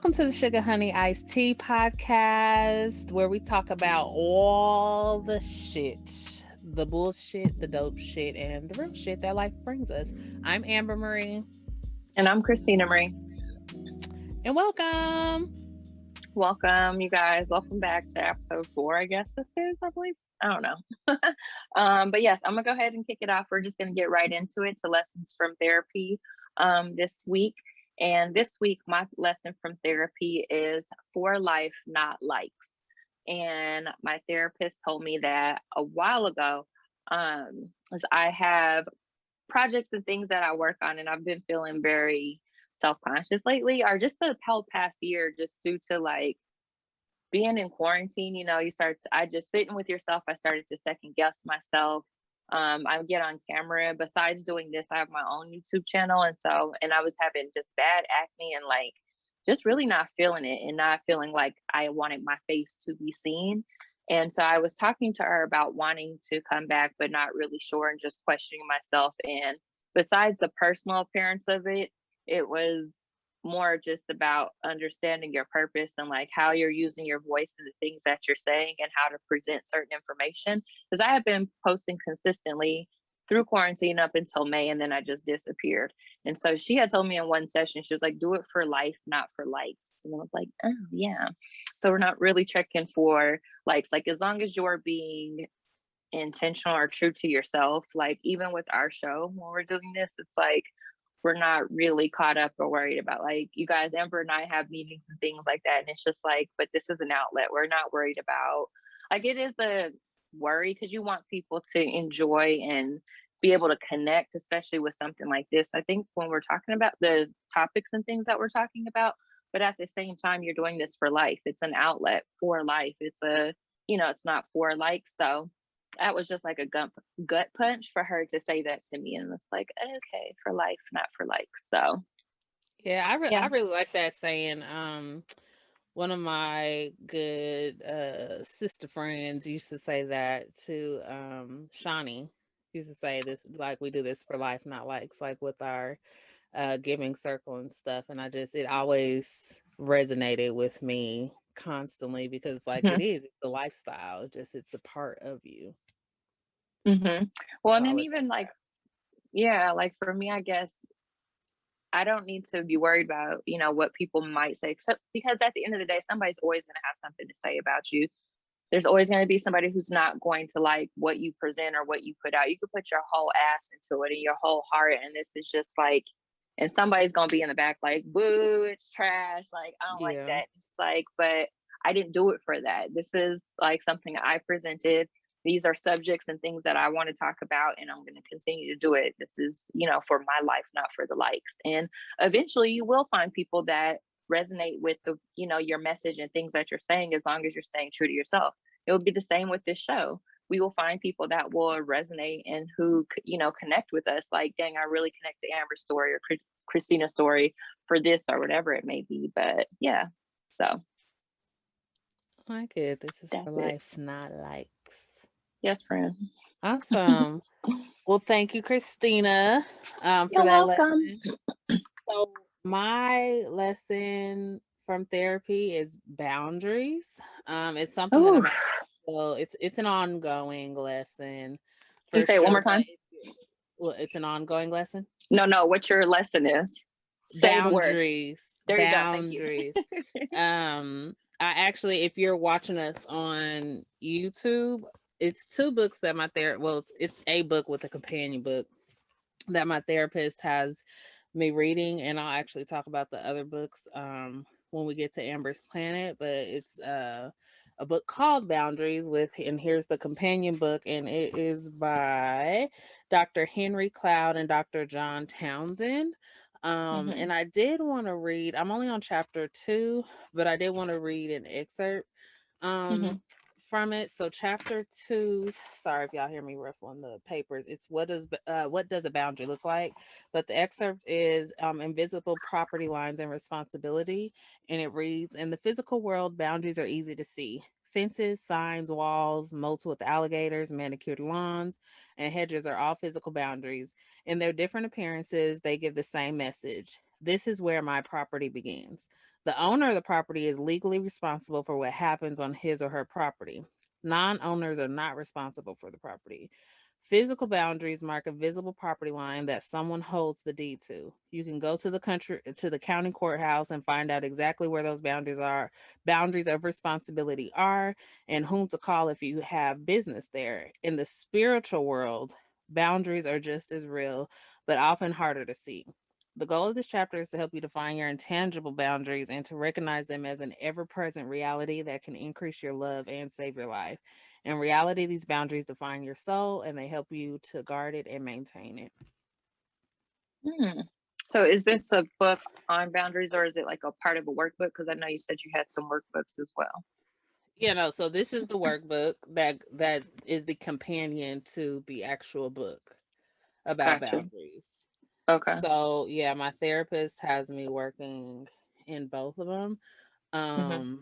Welcome to the Suga Honey Iced Tea podcast, where we talk about all the shit, the bullshit, the dope shit, and the real shit that life brings us. I'm Amber Marie. And I'm Christina Marie. And welcome. Welcome, you guys. Welcome back to episode 4, I guess this is, I believe. I don't know. But yes, I'm going to go ahead and kick it off. We're just going to get right into it to lessons from therapy this week. And this week, my lesson from therapy is for life, not likes. And my therapist told me that a while ago, as I have projects and things that I work on, and I've been feeling very self-conscious lately, or just the whole past year, just due to like being in quarantine. I just sitting with yourself. I started to second guess myself. I get on camera. Besides doing this, I have my own YouTube channel. And I was having just bad acne and like just really not feeling it and not feeling like I wanted my face to be seen. And so I was talking to her about wanting to come back, but not really sure and just questioning myself. And besides the personal appearance of it, it was more just about understanding your purpose and like how you're using your voice and the things that you're saying and how to present certain information. Because I have been posting consistently through quarantine up until May, and then I just disappeared. And so she had told me in one session, she was like, do it for life, not for likes. And I was like, oh yeah. So we're not really checking for likes. Like as long as you're being intentional or true to yourself, like even with our show, when we're doing this, it's like we're not really caught up or worried about, like, you guys, Amber and I have meetings and things like that. And it's just like, but this is an outlet. We're not worried about, like, it is a worry because you want people to enjoy and be able to connect, especially with something like this. I think when we're talking about the topics and things that we're talking about, but at the same time, you're doing this for life. It's an outlet for life. It's not for likes. So that was just like a gut punch for her to say that to me. And it's like, okay, for life, not for likes. So Yeah, I yeah. really like that saying. One of my good sister friends used to say that to Shawnee. Used to say this, like, we do this for life, not likes, like with our giving circle and stuff. And it always resonated with me constantly because like it's a lifestyle, it's a part of you. Well, and I then always even like like, yeah, like for me, I guess I don't need to be worried about, what people might say, except because at the end of the day, somebody's always going to have something to say about you. There's always going to be somebody who's not going to like what you present or what you put out. You could put your whole ass into it and your whole heart. And this is just like, and somebody's going to be in the back like, boo, it's trash. Like, I don't like yeah. that. It's like, but I didn't do it for that. This is like something I presented. These are subjects and things that I want to talk about, and I'm going to continue to do it. This is, for my life, not for the likes. And eventually you will find people that resonate with your message and things that you're saying, as long as you're staying true to yourself. It will be the same with this show. We will find people that will resonate and who, connect with us. Like, dang, I really connect to Amber's story or Christina's story for this or whatever it may be. But yeah, so. I like it. This is for That's it. life, not likes. Yes, friend. Awesome. Well, thank you, Christina, for You're that welcome. lesson. So my lesson from therapy is boundaries. It's something that Oh, I'm well, it's an ongoing lesson you for say it one sure, more but time. it's an ongoing lesson. No, what your lesson is. Say the word. Boundaries. There you go. Thank you. Boundaries. I actually, if you're watching us on YouTube, it's two books that it's a book with a companion book that my therapist has me reading, and I'll actually talk about the other books when we get to Amber's Planet. But it's a book called Boundaries and here's the companion book, and it is by Dr. Henry Cloud and Dr. John Townsend. And I did want to read, I'm only on chapter 2, but I did want to read an excerpt from it. So chapter 2, sorry if y'all hear me ruffling the papers, it's what does a boundary look like, but the excerpt is invisible property lines and responsibility, and it reads, in the physical world, boundaries are easy to see. Fences, signs, walls, moats with alligators, manicured lawns, and hedges are all physical boundaries. In their different appearances, they give the same message. This is where my property begins. The owner of the property is legally responsible for what happens on his or her property. Non-owners are not responsible for the property. Physical boundaries mark a visible property line that someone holds the deed to. You can go to the county courthouse and find out exactly where those boundaries of responsibility are, and whom to call if you have business there. In the spiritual world, boundaries are just as real, but often harder to see. The goal of this chapter is to help you define your intangible boundaries and to recognize them as an ever present reality that can increase your love and save your life. In reality, these boundaries define your soul and they help you to guard it and maintain it. Hmm. So is this a book on boundaries, or is it like a part of a workbook? Because I know you said you had some workbooks as well. So this is the workbook that is the companion to the actual book about Gotcha. boundaries. Okay. So yeah, my therapist has me working in both of them. Hmm.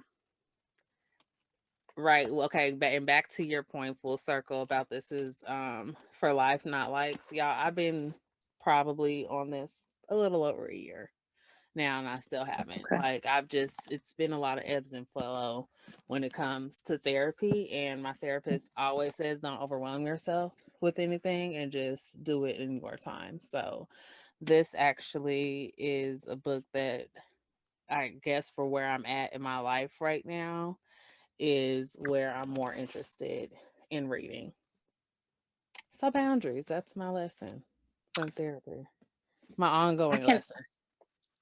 Right. Well, okay. And back to your point, full circle about this is for life, not likes. Y'all, I've been probably on this a little over a year now, and I still haven't. Okay. Like, it's been a lot of ebbs and flow when it comes to therapy. And my therapist always says, don't overwhelm yourself with anything and just do it in your time. So, this actually is a book that I guess for where I'm at in my life right now is where I'm more interested in reading. So boundaries, that's my lesson from therapy. My I ongoing can. lesson.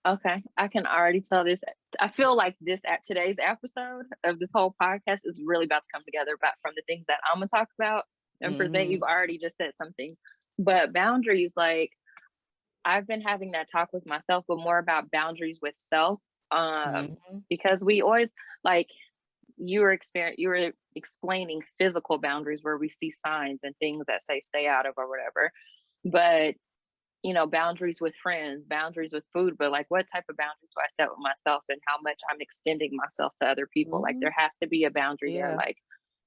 Okay, I can already tell this. I feel like this at today's episode of this whole podcast is really about to come together. But from the things that I'm gonna talk about and present, Hmm. you've already just said some things. But boundaries, like I've been having that talk with myself, but more about boundaries with self. Hmm. Because we always like you were explaining physical boundaries where we see signs and things that say stay out of or whatever. But boundaries with friends, boundaries with food, but like what type of boundaries do I set with myself and how much I'm extending myself to other people? Like Hmm. there has to be a boundary there. Yeah. Like,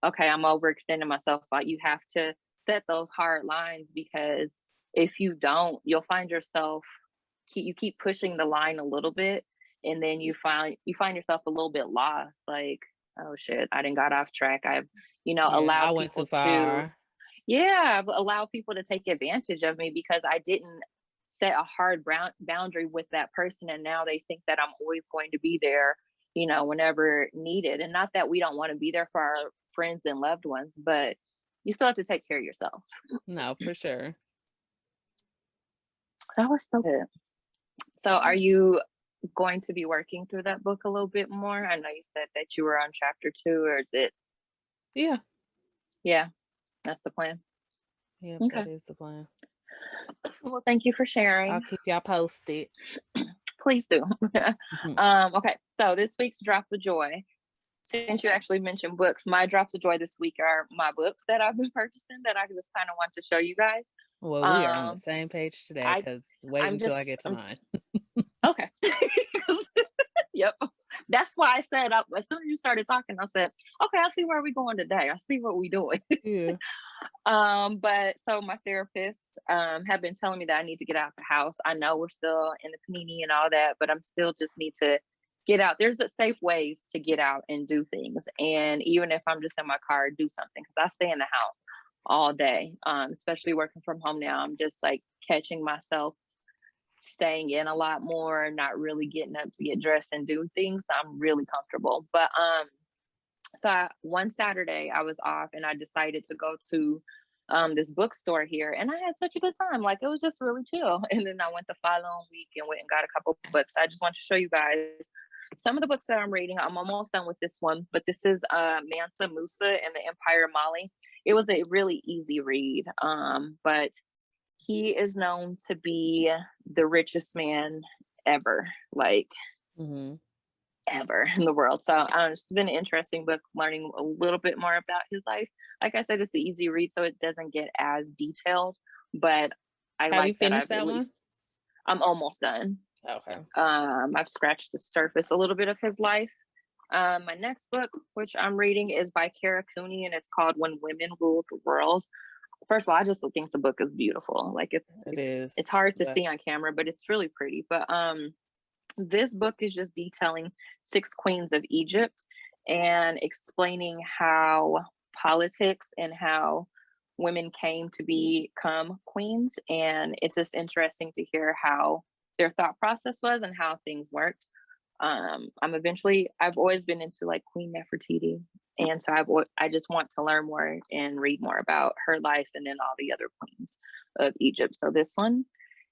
okay, I'm overextending myself. Like you have to set those hard lines because if you don't, you'll find yourself you keep pushing the line a little bit and then you find yourself a little bit lost. Like, oh shit, I didn't got off track. I've Yeah. I allowed went too people to far. yeah, I've allowed people to take advantage of me because I didn't set a hard boundary with that person. And now they think that I'm always going to be there, whenever needed. And not that we don't want to be there for our friends and loved ones, but you still have to take care of yourself. No, for sure. That was so good. So, are you going to be working through that book a little bit more? I know you said that you were on chapter 2, or is it? Yeah. Yeah, that's the plan. Yep, Okay. that is the plan. Well, thank you for sharing. I'll keep y'all posted. Please do. Mhm. Okay, so this week's drop of joy. Since you actually mentioned books, my drops of joy this week are my books that I've been purchasing that I just kind of want to show you guys. Well, we are on the Um, same page today I because wait I'm until just I get to I'm mine. okay. Yep. That's why I said as soon as you started talking, I said, okay, I see where we're going today. I see what we're doing. Yeah. But so my therapist have been telling me that I need to get out the house. I know we're still in the panini and all that, but I'm still just need to get out. There's safe ways to get out and do things. And even if I'm just in my car, do something because I stay in the house all day. Especially working from home now. I'm just like catching myself staying in a lot more, not really getting up to get dressed and do things. So I'm really comfortable. But one Saturday I was off and I decided to go to this bookstore here and I had such a good time. Like it was just really chill. And then I went the following week and went and got a couple books. I just want to show you guys some of the books that I'm reading. I'm almost done with this one, but this is Mansa, Musa, and the Empire of Mali. It was a really easy read. But he is known to be the richest man ever. Like Hmm. ever in the world. So it's been an interesting book, learning a little bit more about his life. Like I said, it's an easy read, so it doesn't get as detailed, but I Have you like that finished I've at that one? least I'm almost done. Okay. I've scratched the surface a little bit of his life. My next book, which I'm reading, is by Kara Cooney, and it's called When Women Ruled the World. First of all, I just think the book is beautiful. Like It it's is. hard to Yes. see on camera, but it's really pretty. But This book is just detailing six queens of Egypt and explaining how politics and how women came to become queens. And it's just interesting to hear how their thought process was and how things worked. I've always been into like Queen Nefertiti. And so I just want to learn more and read more about her life and then all the other queens of Egypt. So this one,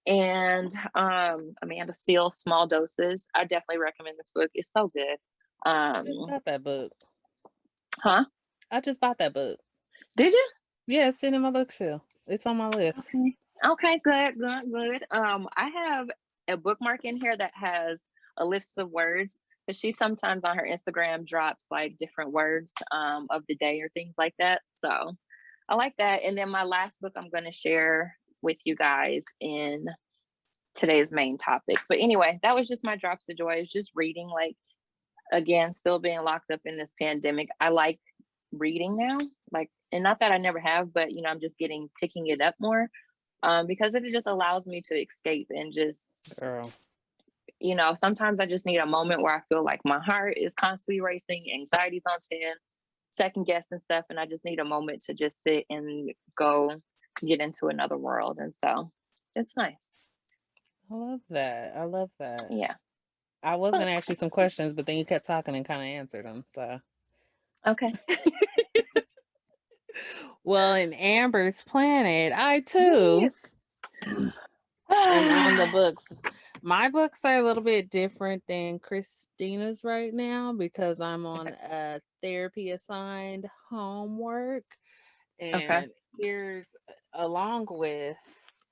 and Amanda Steele, Small Doses. I definitely recommend this book. It's so good. I just bought that book. Huh? I just bought that book. Did you? Yeah, it's sitting in my bookshelf. It's on my list. Okay. Okay, good. I have a bookmark in here that has a list of words, because she sometimes on her Instagram drops like different words of the day or things like that. So I like that. And then my last book I'm going to share with you guys in today's main topic. But anyway, that was just my drops of joy. It's just reading, like, again, still being locked up in this pandemic. I like reading now, like, and not that I never have, but I'm just picking it up more, because it just allows me to escape and just, Girl. sometimes I just need a moment where I feel like my heart is constantly racing, anxiety's on 10, second guess and stuff, and I just need a moment to just sit and go get into another world. And so it's nice. I love that. I love that. Yeah. I was But gonna ask you some questions, but then you kept talking and kind of answered them. So, okay. well, in Amber's Planet, I too Yes. am on the books. My books are a little bit different than Christina's right now because I'm on a therapy assigned homework, Okay. and here's along with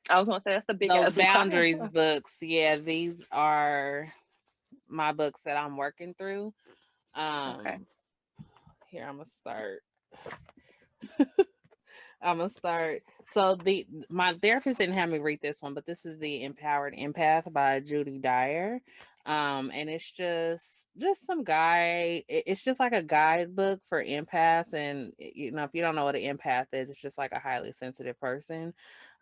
I was gonna say that's a big those ass lie. boundaries books. Yeah, these are my books that I'm working through. Okay. Um, here I'm gonna start. I'm gonna start. So the my therapist didn't have me read this one, but this is the Empowered Empath by Judy Dyer. And it's just some guy. It's just like a guidebook for empaths, and if you don't know what an empath is, it's just like a highly sensitive person.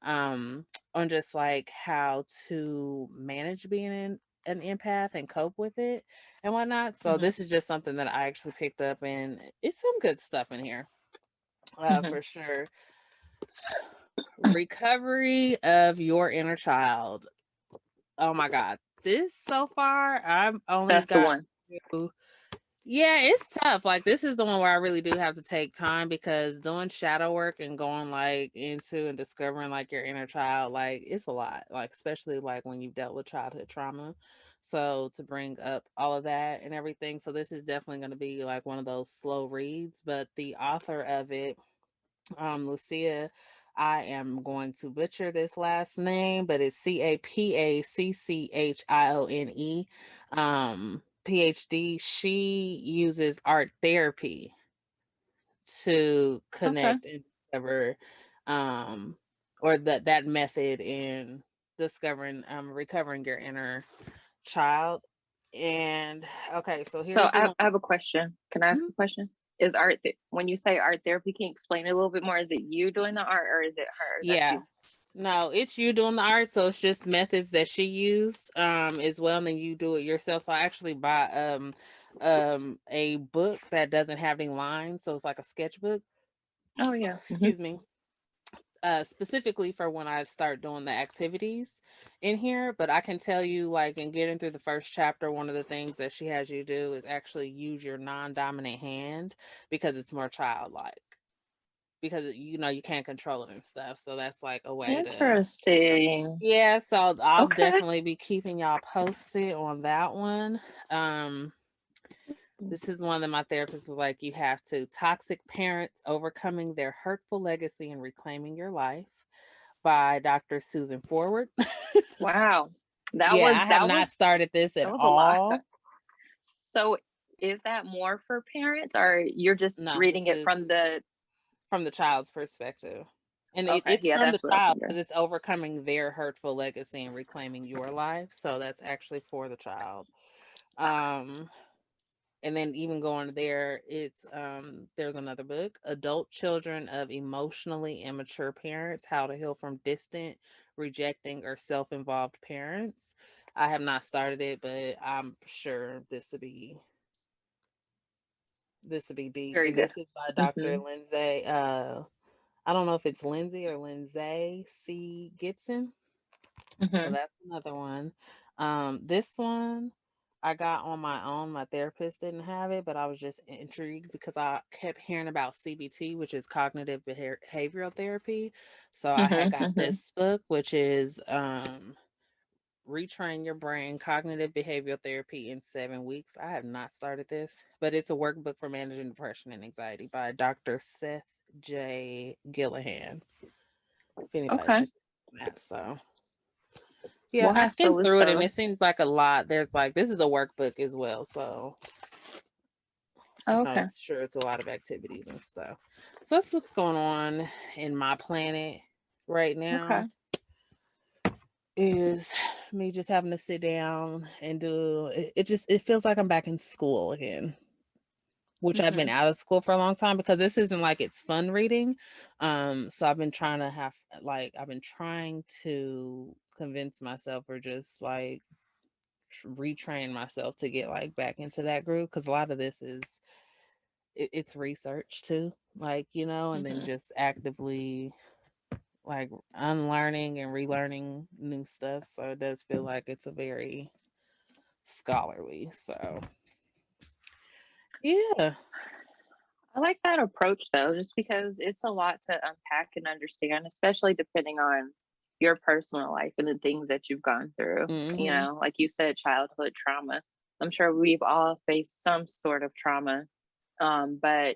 Um, on just like how to manage being an empath and cope with it and whatnot. So Hmm. this is just something that I actually picked up, and it's some good stuff in here, Hmm. for sure. Recovery of your inner child. Oh my god. This so far I've only That's the got one. to, yeah, it's tough. Like this is the one where I really do have to take time because doing shadow work and going like into and discovering like your inner child, like it's a lot. Like especially like when you've dealt with childhood trauma. So to bring up all of that and everything. So this is definitely going to be like one of those slow reads, but the author of it, Lucia, I am going to butcher this last name, but it's Capaccchione. PhD. She uses art therapy to Okay. connect and discover, um, or that method in discovering, recovering your inner child. And okay, so So here's the one. I have a question. Can I ask Mhm. a question? Is when you say art therapy, can you explain it a little bit more? Is it you doing the art or is it her that Yeah. she's No, it's you doing the art, so it's just methods that she used as well, and then you do it yourself. So I actually bought a book that doesn't have any lines, so it's like a sketchbook. Oh yeah. Hmm. Excuse me. Specifically for when I start doing the activities in here, but I can tell you, like, in getting through the first chapter, one of the things that she has you do is actually use your non-dominant hand because it's more childlike, because you can't control it and stuff. So that's like a way to, Interesting. yeah, so I'll Okay. definitely be keeping y'all posted on that one. Um, this is one that my therapist was like, you have to toxic parents overcoming their hurtful legacy and reclaiming your life by Dr. Susan Forward. Wow. That Yeah, was I have that not was started this at that was a lot. all. So is that more for parents or you're just No, reading this it from is the from the child's perspective. And okay, it's yeah, from the that's what I was child wondering. because it's overcoming their hurtful legacy and reclaiming your life. So that's actually for the child. Um, and then even going there, it's there's another book, Adult Children of Emotionally Immature Parents: How to Heal from Distant, Rejecting, or Self-Involved Parents. I have not started it, but I'm sure this will be deep. Very And good. this is by Dr. Hmm. Lindsay. I don't know if it's Lindsay or Lindsay C. Gibson. So Hmm. that's another one. This one I got on my own. My therapist didn't have it, but I was just intrigued because I kept hearing about CBT, which is cognitive behavioral therapy. So I had Hmm. got Hmm. this book, which is Retrain Your Brain Cognitive Behavioral Therapy in 7 Weeks. I have not started this, but it's a workbook for managing depression and anxiety by Dr. Seth J. Gillihan. If anybody's Okay. interested in that. So yeah, We'll I have to skimmed list through it and it those. seems like a lot. There's like this is a workbook as well, so Oh, I'm okay. sure it's a lot of activities and stuff. So that's what's going on in my planet right Okay. now is me just having to sit down and do it. It feels like I'm back in school again, which I've been Hmm. out of school for a long time because this isn't like it's fun reading. So I've been trying to I've been trying to convince myself or just like retrain myself to get like back into that group because a lot of this is it's research too, like and then Hmm. just actively like unlearning and relearning new stuff. So it does feel like it's a very scholarly. So yeah. I like that approach though, just because it's a lot to unpack and understand, especially depending on your personal life and the things that you've gone through. Hmm. Like you said, childhood trauma. I'm sure we've all faced some sort of trauma, but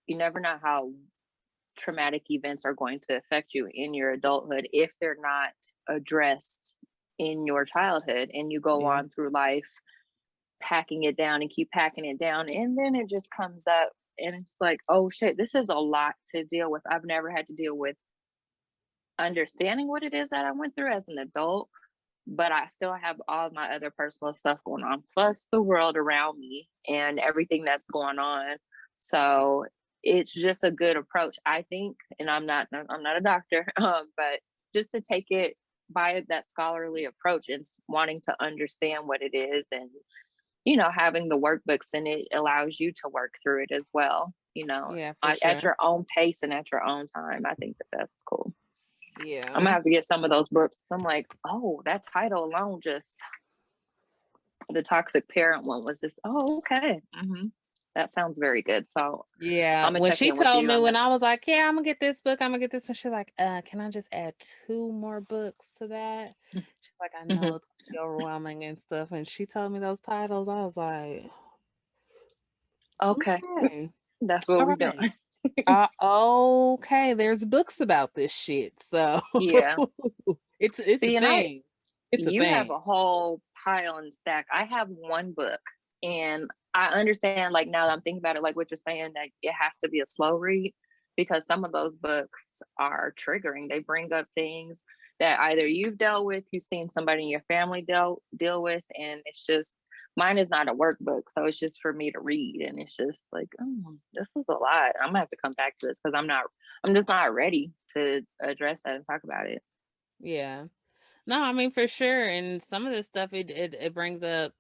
you never know how traumatic events are going to affect you in your adulthood if they're not addressed in your childhood, and you go Yeah. on through life packing it down and keep packing it down, and then it just comes up and it's like, oh shit, this is a lot to deal with. I've never had to deal with understanding what it is that I went through as an adult, but I still have all my other personal stuff going on, plus the world around me and everything that's going on. So it's just a good approach, I think. And I'm not a doctor, but just to take it by that scholarly approach and wanting to understand what it is, and having the workbooks, and it allows you to work through it as well, Yeah, for at sure. your own pace and at your own time. I think that that's cool. I'm gonna Yeah. have to get some of those books. I'm like, oh, that title alone, just the toxic parent one was just, oh, okay. That sounds very good. So Yeah. I'm gonna When check she in with told you me on when that. I was like, yeah, I'm gonna get this book, I'm gonna get this one, she's like, can I just add two more books to that? She's like, I know Hmm. it's gonna be overwhelming and stuff. And she told me those titles. I was like, Okay, okay, that's what all we're right. doing. Okay, there's books about this shit. So Yeah. it's a See, and thing. It's a you have thing. a whole pile and stack. I have one book, and I understand, like, now that I'm thinking about it, like what you're saying, that it has to be a slow read, because some of those books are triggering. They bring up things that either you've dealt with, you've seen somebody in your family deal with, and it's just, mine is not a workbook, so it's just for me to read, and it's just like, oh, this is a lot. I'm gonna have to come back to this because I'm just not ready to address that and talk about it. Yeah. No, I mean for sure. And some of this stuff it brings up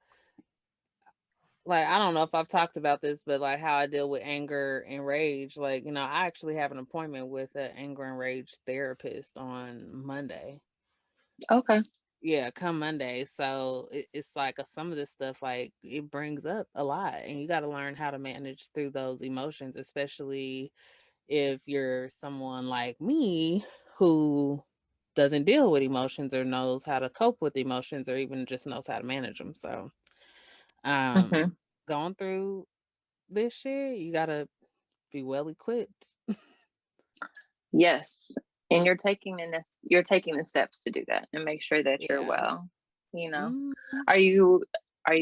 like I don't know if I've talked about this, but like how I deal with anger and rage. Like, I actually have an appointment with an anger and rage therapist on Monday. Okay. Yeah, come Monday. So it's like some of this stuff, like it brings up a lot, and you got to learn how to manage through those emotions, especially if you're someone like me who doesn't deal with emotions or knows how to cope with emotions or even just knows how to manage them. So, Hmm. going through this shit, you gotta be well equipped. Yes. And you're taking the steps to do that and make sure that you're Yeah. well, you know. Mm, Are you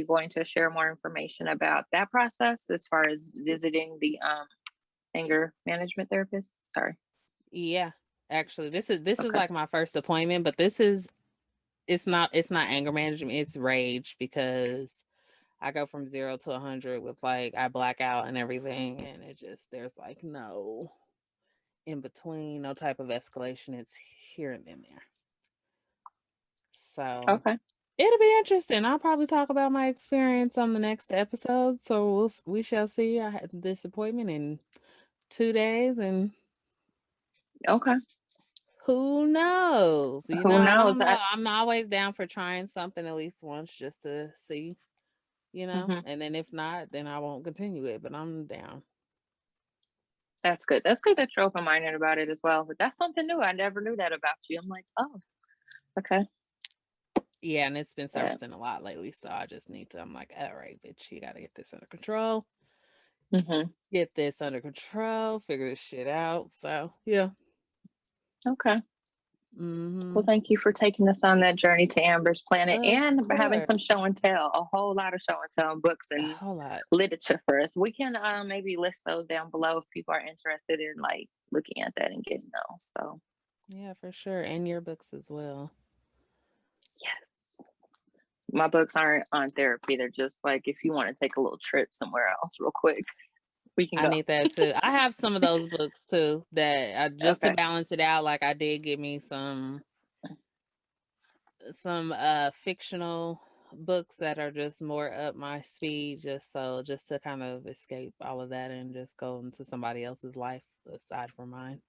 going to share more information about that process as far as visiting the anger management therapist? Sorry. yeah. Actually, this is Okay. like my first appointment, but it's not anger management, it's rage because I go from 0 to 100 with like I black out and everything and there's like no in between, no type of escalation. It's here and then there. So, Okay. It'll be interesting. I'll probably talk about my experience on the next episode. So we shall see. I had this appointment in 2 days, and Okay. who knows? Who I knows? don't know. I'm always down for trying something at least once just to see. Mhm. And then if not, then I won't continue it. But I'm down. That's good. That's good that you're open minded about it as well. But that's something new. I never knew that about you. I'm like, oh, okay. Yeah, and it's been Yeah. surfacing a lot lately. So I just need to. I'm like, all right, bitch, you gotta get this under control. Hmm. Get this under control. Figure this shit out. So yeah. Okay. Well, Mm-hmm. thank you for taking us on that journey to Amber's Planet Of and having course. some show and tell, a whole lot of show and tell books A and whole lot. literature for us. We can maybe list those down below if people are interested in like looking at that and getting those. So, Yeah, for sure. And your books as well. yes. My books aren't on therapy. They're just like if you want to take a little trip somewhere else real quick, we can I go. need that too. I have some of those books too that I just to Okay. balance it out. Like I did give me some fictional books that are just more up my speed, just to kind of escape all of that and just go into somebody else's life aside from mine.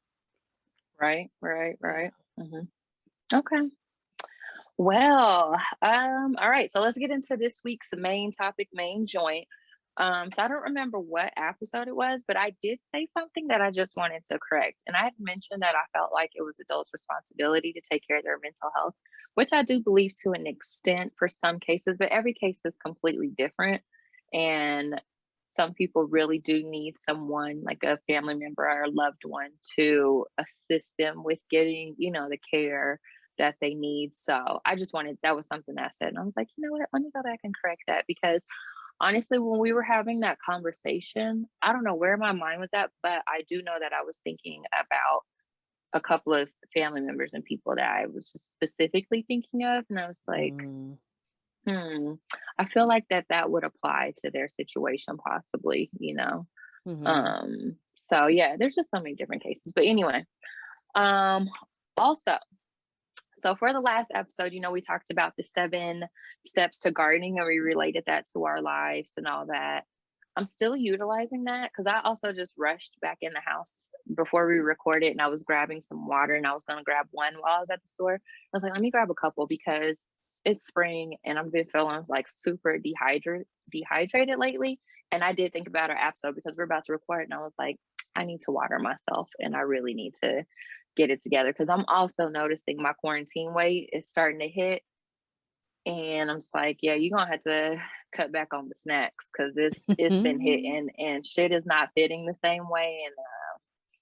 Right, right, Yeah. right. Okay. Well, all right. So let's get into this week's main topic, main joint. So I don't remember what episode it was, but I did say something that I just wanted to correct. And I had mentioned that I felt like it was adults' responsibility to take care of their mental health, which I do believe to an extent for some cases, but every case is completely different. And some people really do need someone like a family member or a loved one to assist them with getting, the care that they need. So I just wanted, that was something that I said. And I was like, you know what? Let me go back and correct that because honestly, when we were having that conversation, I don't know where my mind was at, but I do know that I was thinking about a couple of family members and people that I was specifically thinking of. And I was like, Mm, I feel like that would apply to their situation, possibly. mm-hmm. So yeah, there's just so many different cases. But anyway, um, also, so for the last episode, we talked about the 7 steps to gardening and we related that to our lives and all that. I'm still utilizing that because I also just rushed back in the house before we recorded and I was grabbing some water and I was going to grab one while I was at the store. I was like, let me grab a couple because it's spring and I've been feeling like super dehydrated lately. And I did think about our episode because we're about to record and I was like, I need to water myself and I really need to get it together because I'm also noticing my quarantine weight is starting to hit. And I'm just like, yeah, you're gonna have to cut back on the snacks because it's been hitting and shit is not fitting the same way. And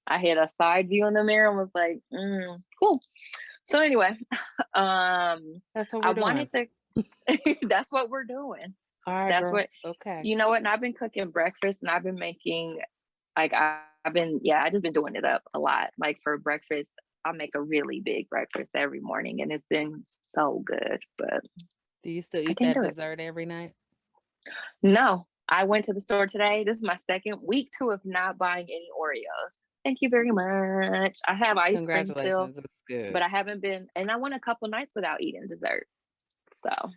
I hit a side view in the mirror and was like, cool. So anyway, That's what I we're doing. wanted to. That's what we're doing. All right, That's girl. what Okay. you know. What? And I've been cooking breakfast, and I've been making like I've been I just been doing it up a lot. Like for breakfast, I make a really big breakfast every morning, and it's been so good. But Do you still I eat can't that do it. dessert every night? No, I went to the store today. This is my second week too of not buying any Oreos. Thank you very much. I have ice cream still, Congratulations. That's good. but I haven't been, and I went a couple nights without eating dessert. So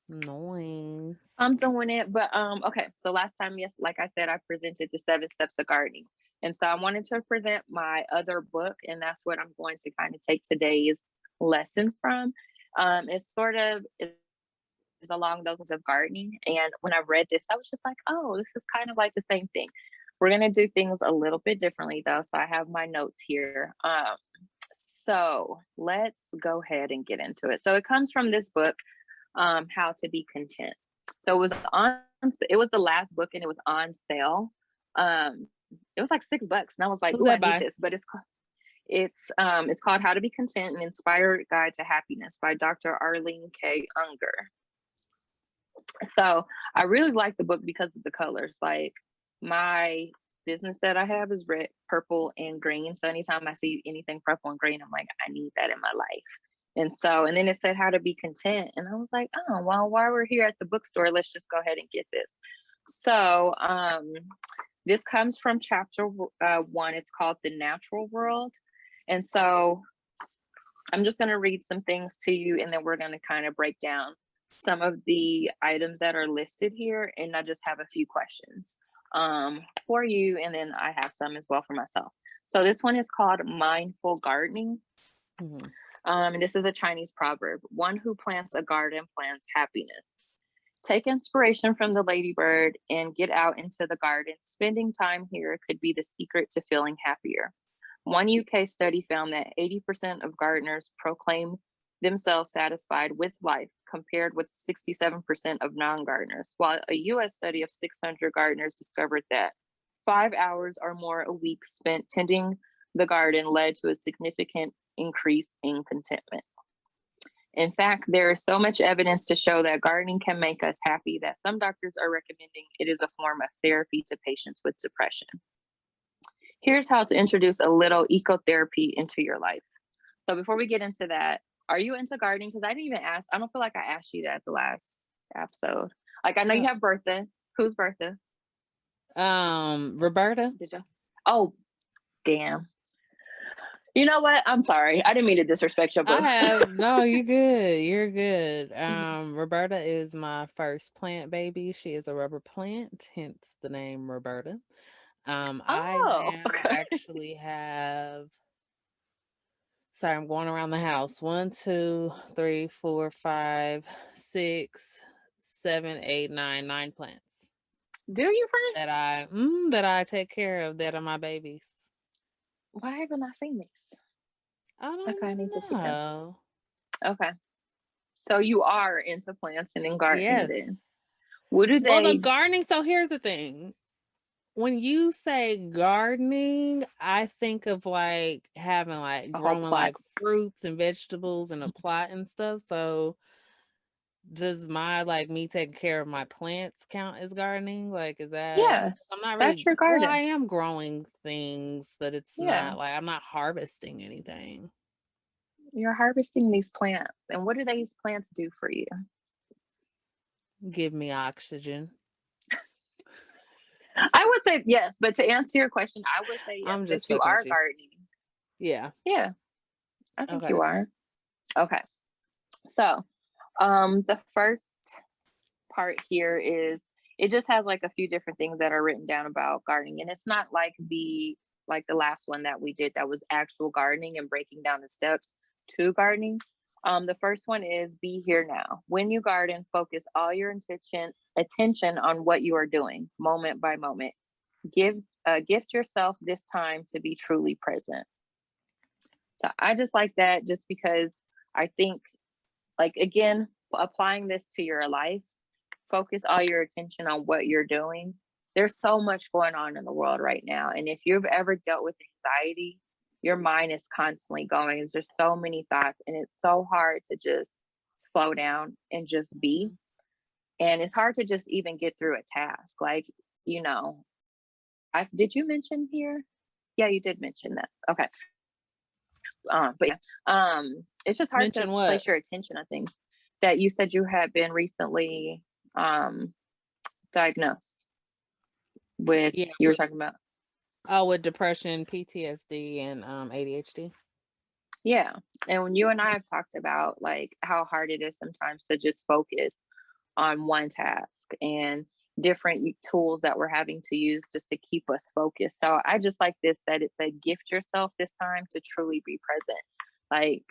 Nice. I'm doing it. But okay. So last time, yes, like I said, I presented the 7 steps of gardening. And so I wanted to present my other book, and that's what I'm going to kind of take today's lesson from. It's sort of is along those lines of gardening. And when I read this, I was just like, oh, this is kind of like the same thing. We're gonna do things a little bit differently though. So I have my notes here. So let's go ahead and get into it. So it comes from this book, How to Be Content. So it was the last book and it was on sale. It was like $6 and I was like, Who's oh, I that need by? this. But it's called How to Be Content, an Inspired Guide to Happiness by Dr. Arlene K. Unger. So I really like the book because of the colors. Like my business that I have is red, purple, and green. So anytime I see anything purple and green, I'm like, I need that in my life. And then it said how to be content. And I was like, oh, well, while we're here at the bookstore, let's just go ahead and get this. So this comes from chapter 1. It's called The Natural World. And so I'm just going to read some things to you, and then we're going to kind of break down some of the items that are listed here, and I just have a few questions for you, and then I have some as well for myself. So this one is called mindful gardening. Mhm. And this is a Chinese proverb: one who plants a garden plants happiness. Take inspiration from the ladybird and get out into the garden. Spending time here could be the secret to feeling happier. One UK study found that 80% of gardeners proclaim themselves satisfied with life, compared with 67% of non gardeners, while a US study of 600 gardeners discovered that 5 hours or more a week spent tending the garden led to a significant increase in contentment. In fact, there is so much evidence to show that gardening can make us happy that some doctors are recommending it is a form of therapy to patients with depression. Here's how to introduce a little ecotherapy into your life. So before we get into that, are you into gardening? Because I didn't even ask. I don't feel like I asked you that the last episode. Like, I know you have Bertha. Who's Bertha? Roberta. Did you? Oh, damn. You know what? I'm sorry. I didn't mean to disrespect your book. No, you good. You're good. Roberta is my first plant baby. She is a rubber plant, hence the name Roberta. I now okay. actually have. Sorry, I'm going around the house. 1, 2, 3, 4, 5, 6, 7, 8, 9, 9 plants Do you, friend? that I take care of that are my babies. Why haven't I seen these? I Okay, I need to don't see them. know. Okay. So you are into plants and in gardening then. Yes. What do Well, the they gardening. So here's the thing. When you say gardening, I think of like having like a whole growing like plot? fruits and vegetables and a plot and stuff. So does my like me taking care of my plants count as gardening? Like, is that Yes, I'm not that's really your well, I garden. am growing things, but it's Yeah, not like I'm not harvesting anything. you're harvesting these plants. And what do these plants do for you? Give me oxygen. I would say yes, but to answer your question, I would say yes, I'm that just you fucking are with you. gardening. Yeah. Yeah, I think Okay. you are. Okay. So, the first part here is it just has like a few different things that are written down about gardening, and it's not like the last one that we did that was actual gardening and breaking down the steps to gardening. The first one is be here now. When you garden, focus all your attention on what you are doing, moment by moment. Gift yourself this time to be truly present. So I just like that, just because I think, like, again, applying this to your life, focus all your attention on what you're doing. There's so much going on in the world right now. And if you've ever dealt with anxiety, your mind is constantly going. There's so many thoughts, and it's so hard to just slow down and just be. And it's hard to just even get through a task. Like, you know, I did you mention here? Yeah, you did mention that. Okay. But yeah, it's just hard to Mention what? place your attention on things that you said you had been recently um diagnosed with. Yeah. You were talking about. With depression, PTSD, and ADHD. Yeah, and when you and I have talked about like how hard it is sometimes to just focus on one task, and different tools that we're having to use just to keep us focused. So I just like this, that it said gift yourself this time to truly be present. Like,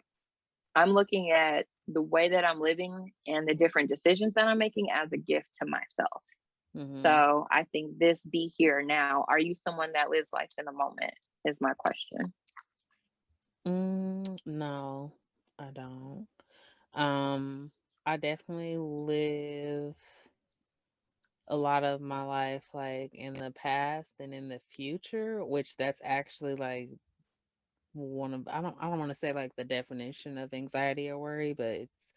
I'm looking at the way that I'm living and the different decisions that I'm making as a gift to myself. Mm-hmm. So I think this be here now. Are you someone that lives life in the moment? Is my question. No, I don't. Um, I definitely live a lot of my life like in the past and in the future, which that's actually like one of I don't want to say like the definition of anxiety or worry, but it's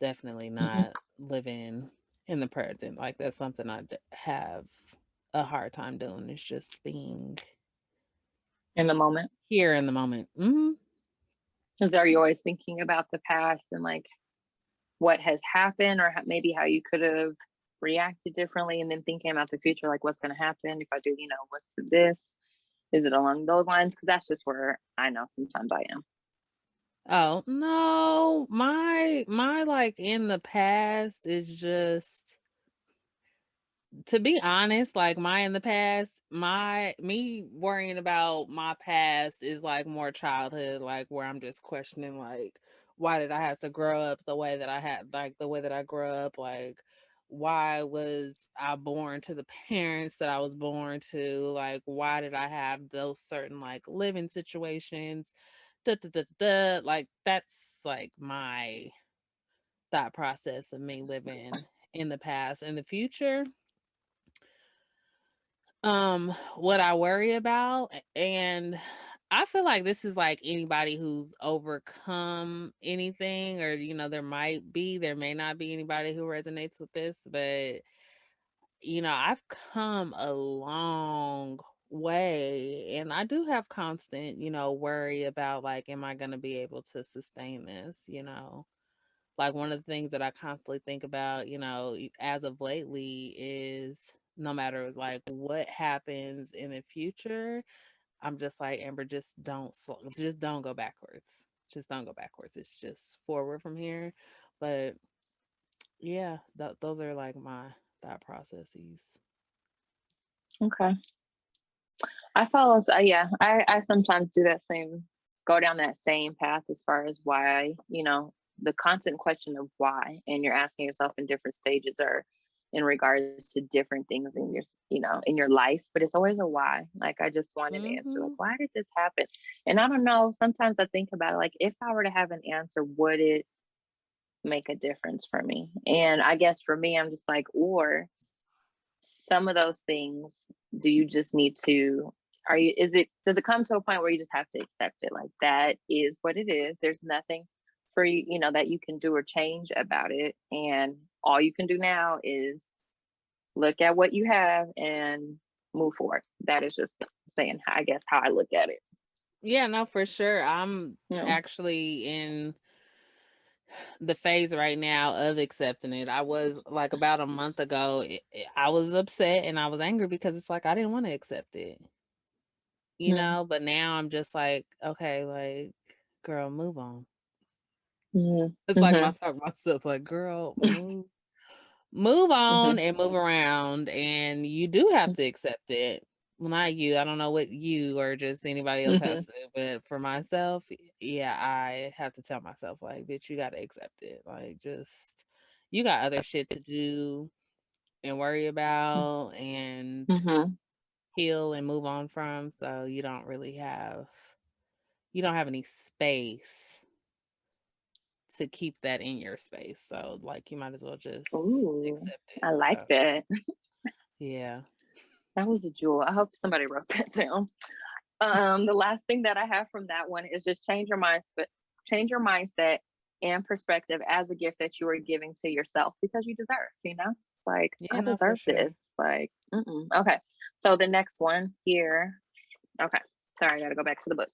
definitely Mhm. not living in the present. Like that's something have a hard time doing. It's just being In the moment. here in the moment. Hmm. Because are you always thinking about the past and like what has happened, or maybe how you could have reacted differently, and then thinking about the future, like what's going to happen if I do, what's this? Is it along those lines? Because that's just where I know sometimes I am. Oh, no. My like in the past is just, to be honest, like my in the past, my me worrying about my past is like more childhood, like where I'm just questioning like why did I have to grow up the way that I had, like the way that I grew up, like why was I born to the parents that I was born to, like why did I have those certain like living situations, like that's like my thought process of me living in the past. In the future, what I worry about, and I feel like this is like anybody who's overcome anything, or there may not be anybody who resonates with this, but I've come a long way, and I do have constant, worry about like, am I going to be able to sustain this. Like one of the things that I constantly think about, as of lately is, no matter like what happens in the future, I'm just like, Amber, just don't go backwards. Just don't go backwards. It's just forward from here. But yeah, those are like my thought processes. Okay. I follow, yeah, I sometimes do that same, go down that same path as far as why, the constant question of why, and you're asking yourself in different stages or in regards to different things in your, in your life, but it's always a why. Like, I just want an answer. Like, Mhm. why did this happen? And I don't know, sometimes I think about it, like, if I were to have an answer, would it make a difference for me? And I guess for me, I'm just like, or some of those things, do you just need to, does it come to a point where you just have to accept it, like that is what it is, there's nothing for you, that you can do or change about it, and all you can do now is look at what you have and move forward. That is just saying, I guess, how I look at it. Yeah, no, for sure. I'm you know actually in the phase right now of accepting it. I was like about a month ago, I was upset and I was angry because it's like I didn't want to accept it, but now I'm just like, okay, like, girl, move on. mm-hmm. It's like my talk myself, like, girl, move on Mm-hmm. and move around, and you do have to accept it. Well, not you. I don't know what you or just anybody else Mm-hmm. has to, but for myself, yeah, I have to tell myself, like, bitch, you got to accept it. Like, just, you got other shit to do and worry about and Mm-hmm. heal and move on from. So you don't have any space to keep that in your space. So, like, you might as well just Ooh, accept it. I like So, that. yeah. That was a jewel. I hope somebody wrote that down. The last thing that I have from that one is just change your mindset and perspective as a gift that you are giving to yourself, because you deserve, it's like, Yeah, I no, for deserve sure. this. Like, okay. So the next one here. Okay. Sorry, I got to go back to the book.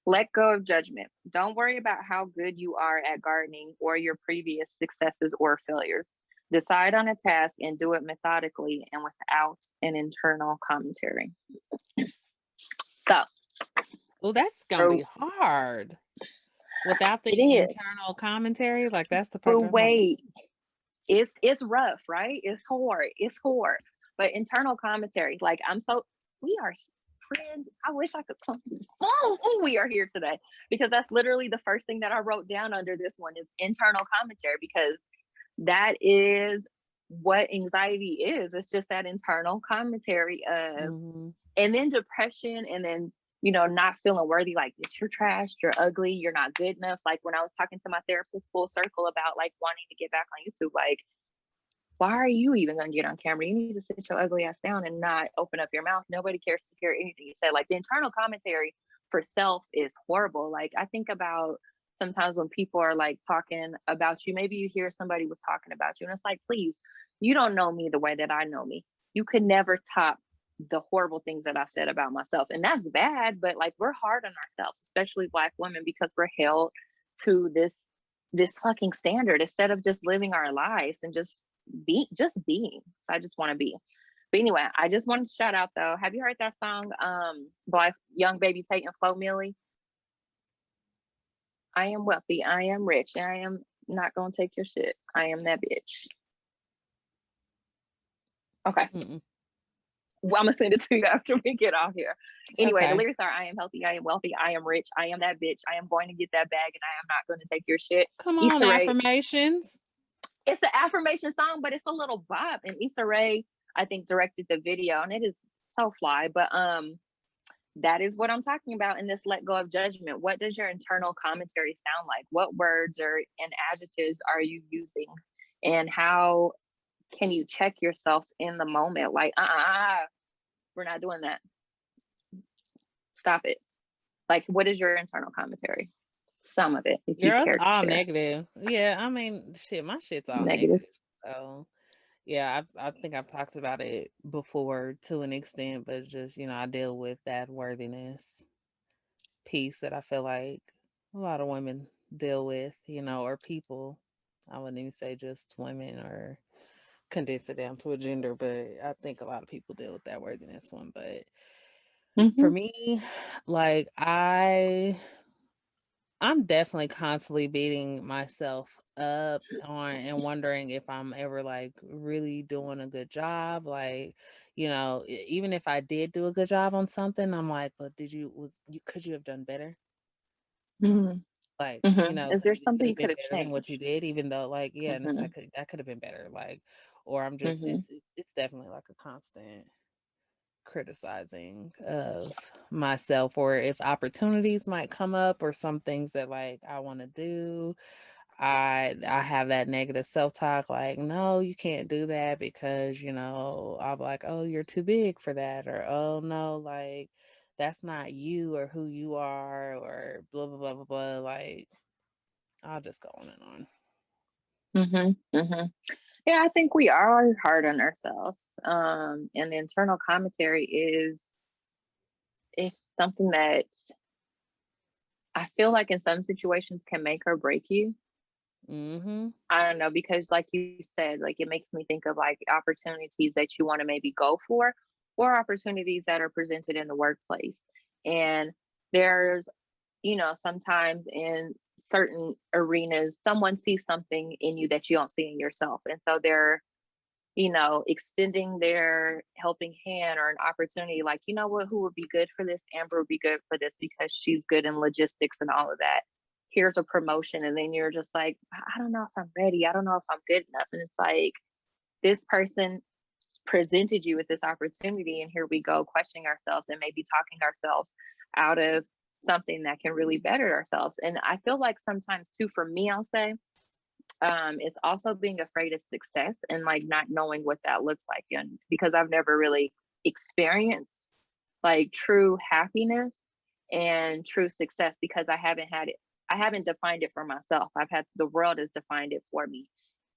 Let go of judgment. Don't worry about how good you are at gardening or your previous successes or failures. Decide on a task and do it methodically and without an internal commentary. So, Well, that's gonna or be hard without it the is. internal commentary. Like, that's the part But that I'm like, wait, it's rough, right? It's hard. It's hard. But internal commentary, like, we are friends. I wish I could come. Oh, we are here today because that's literally the first thing that I wrote down under this one is internal commentary, because that is what anxiety is. It's just that internal commentary of, mm-hmm. and then depression, and then not feeling worthy, like, you're trash, you're ugly, you're not good enough. Like, when I was talking to my therapist full circle about like wanting to get back on YouTube, like, why are you even going to get on camera? You need to sit your ugly ass down and not open up your mouth. Nobody cares to hear anything you say. Like, the internal commentary for self is horrible. Like, I think about sometimes when people are like talking about you, maybe you hear somebody was talking about you and it's like, please, you don't know me the way that I know me. You could never top the horrible things that I've said about myself. And that's bad, but like, we're hard on ourselves, especially Black women, because we're held to this fucking standard instead of just living our lives and just being. So I just want to be. But anyway, I just wanted to shout out though. Have you heard that song by Young Baby Tate and Flo Milli? I am wealthy. I am rich. I am not gonna take your shit. I am that bitch. Okay. Mm-mm. Well, I'm gonna send it to you after we get off here. Anyway, the Okay. lyrics are: I am healthy, I am wealthy, I am rich, I am that bitch, I am going to get that bag, and I am not going to take your shit. Come on, Issa Rae, affirmations. it's the affirmation song, but it's a little bop. And Issa Rae, I think, directed the video, and it is so fly. But that is what I'm talking about in this let go of judgment. What does your internal commentary sound like? What words or and adjectives are you using? And how can you check yourself in the moment? Like, we're not doing that. Stop it. Like, what is your internal commentary? Some of it, if you Girl, it's care to all share. negative. Yeah, I mean, shit, my shit's all Negative. negative. So yeah, I think I've talked about it before to an extent, but just, I deal with that worthiness piece that I feel like a lot of women deal with, or people. I wouldn't even say just women or condense it down to a gender, but I think a lot of people deal with that worthiness one. But for Mm-hmm. me, like I'm definitely constantly beating myself up on and wondering if I'm ever like really doing a good job. Like, even if I did do a good job on something, I'm like, but could you have done better? Mm-hmm. Like, Mm-hmm. Is there it could something you have could been have better than what you changed? did, even though like, yeah, and it's Mm-hmm. like that could have been better. Like, or I'm just Mm-hmm. it's definitely like a constant criticizing of myself, or if opportunities might come up or some things that like I want to do, I have that negative self-talk like, no, you can't do that because, I'll be like, oh, you're too big for that, or oh no, like that's not you or who you are, or blah blah blah blah blah. Like I'll just go on and on. Mm-hmm. Mm-hmm. Yeah, I think we are hard on ourselves. And the internal commentary is something that I feel like in some situations can make or break you. Mm-hmm. I don't know, because like you said, like it makes me think of like opportunities that you want to maybe go for, or opportunities that are presented in the workplace. And there's, sometimes in certain arenas, someone sees something in you that you don't see in yourself. And so they're, extending their helping hand or an opportunity, like, you know what, who would be good for this? Amber would be good for this because she's good in logistics and all of that. Here's a promotion. And then you're just like, I don't know if I'm ready. I don't know if I'm good enough. And it's like, this person presented you with this opportunity, and here we go questioning ourselves and maybe talking ourselves out of something that can really better ourselves. And I feel like sometimes too, for me, I'll say, it's also being afraid of success and like not knowing what that looks like. And because I've never really experienced like true happiness and true success, because I haven't had it. I haven't defined it for myself. The world has defined it for me.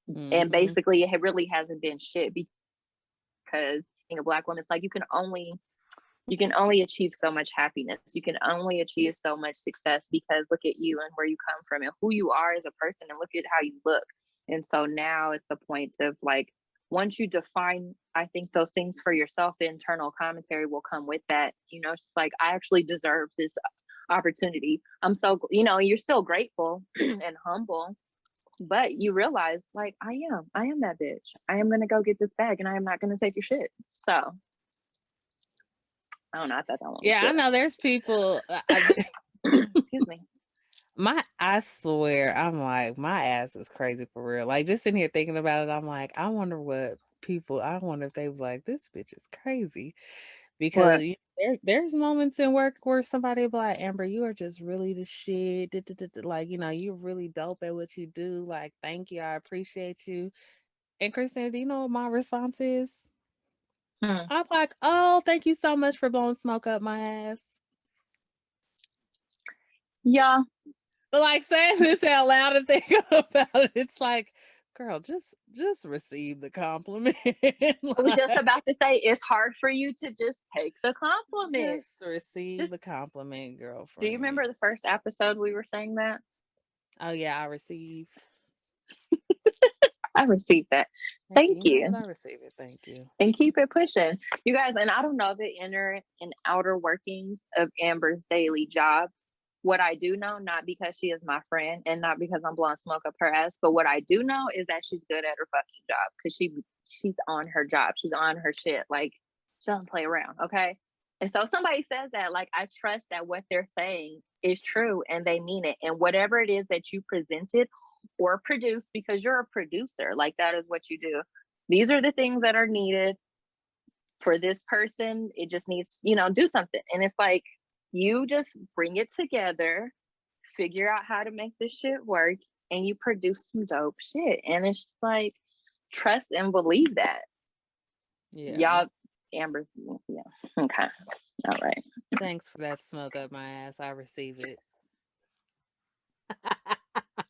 And Mm-hmm. basically it really hasn't been shit, because being a Black woman, it's like you can only achieve so much happiness. You can only achieve so much success, because look at you and where you come from and who you are as a person, and look at how you look. And so now it's the point of like, once you define, I think, those things for yourself, the internal commentary will come with that. It's just like, I actually deserve this opportunity. I'm so, you're still grateful and humble, but you realize like, I am that bitch. I am going to go get this bag, and I am not going to take your shit. So I don't know. I thought that one was Yeah, I know there's people. good. Excuse me. I swear, I'm like, my ass is crazy for real. Like, just sitting here thinking about it, I'm like, I wonder if they was like, this bitch is crazy. Because What? there's moments in work where somebody will be like, Amber, you are just really the shit. Like, you're really dope at what you do. Like, thank you. I appreciate you. And Christina, do you know what my response is? Hmm. I'm like, oh, thank you so much for blowing smoke up my ass. Yeah, But like saying this out loud and thinking about it, it's like, girl, just receive the compliment. I was just Like, about to say it's hard for you to just take the compliment. just receive Just the compliment, do you girlfriend. remember the first episode we were saying that? Oh yeah, I receive. I received that. Thank you. Thank You know what? you. I receive it. Thank you. And keep it pushing. You guys, and I don't know the inner and outer workings of Amber's daily job, what I do know, not because she is my friend and not because I'm blowing smoke up her ass, but what I do know is that she's good at her fucking job because she's on her job. She's on her shit. Like, she doesn't play around. Okay. And so if somebody says that, like, I trust that what they're saying is true and they mean it. And whatever it is that you presented or produced, because you're a producer, like, that is what you do. These are the things that are needed for this person. It just needs, do something. And it's like, you just bring it together, figure out how to make this shit work, and you produce some dope shit. And it's just like, trust and believe that. Yeah. Y'all, Amber's, yeah. Okay. All right. Thanks for that smoke up my ass. I receive it.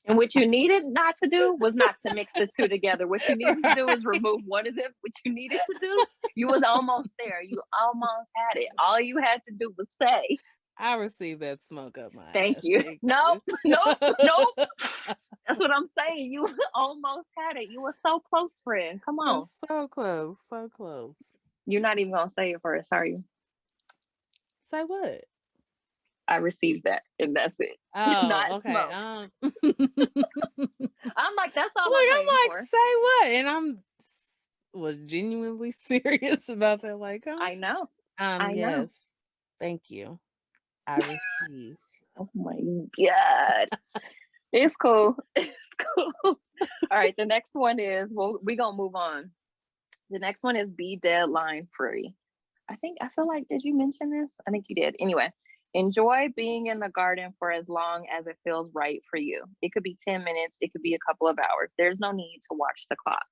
And what you needed not to do was not to mix the two together. What you needed to do is remove one of them. What you needed to do, you was almost there. You almost had it. All you had to do was say, I received that smoke up my thank ass. you. Thank Nope, you. nope, nope. That's what I'm saying. You almost had it. You were so close, friend. Come on. It's so close. So close. You're not even going to say it first, are you? Say what? I received that, and that's it. Oh, Not okay. smoke. I'm I'm like, that's all like, I'm I'm waiting like, for. say what? And was genuinely serious about that. Like, I know. I know. yes. Thank you. I receive. Oh my God. It's cool. It's cool. All right. The next one is, well, we're going to move on. The next one is be deadline free. I feel like, did you mention this? I think you did. Anyway, enjoy being in the garden for as long as it feels right for you. It could be 10 minutes, it could be a couple of hours. There's no need to watch the clock.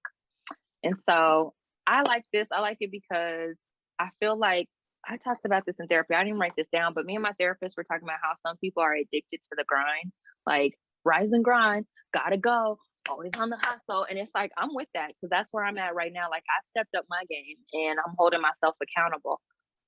And so I like this. I like it because I feel like I talked about this in therapy. I didn't write this down, but me and my therapist were talking about how some people are addicted to the grind, like rise and grind, gotta go, always on the hustle. And it's like, I'm with that because that's where I'm at right now. Like, I stepped up my game and I'm holding myself accountable.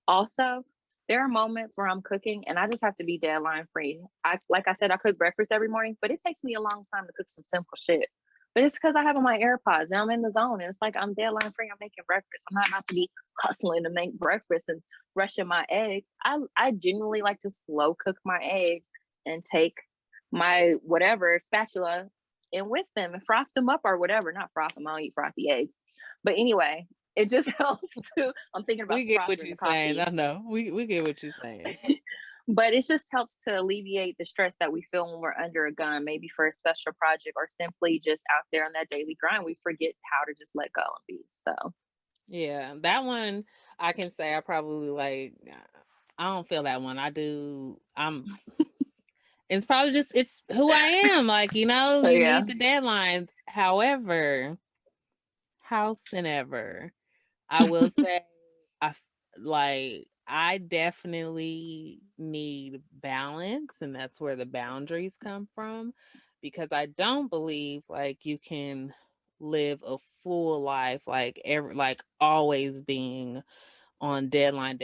Also, there are moments where I'm cooking and I just have to be deadline free. Like I said, I cook breakfast every morning, but it takes me a long time to cook some simple shit. But it's because I have on my AirPods and I'm in the zone. And it's like, I'm deadline free. I'm making breakfast. I'm not about to be hustling to make breakfast and rushing my eggs. I genuinely like to slow cook my eggs and take my whatever spatula and whisk them and froth them up or whatever. Not froth them. I don't eat frothy eggs. But anyway, it just helps to, I'm thinking about We get what frothing the you're saying. coffee. I know. We get what you're saying. But it just helps to alleviate the stress that we feel when we're under a gun, maybe for a special project or simply just out there on that daily grind. We forget how to just let go and be. So, Yeah, that one I can say I probably like. I don't feel that one. I do. It's probably just it's who I am. Like, you yeah. need the deadlines. However, howsoever, I will say I definitely need balance, and that's where the boundaries come from, because I don't believe like you can live a full life like always being on deadline.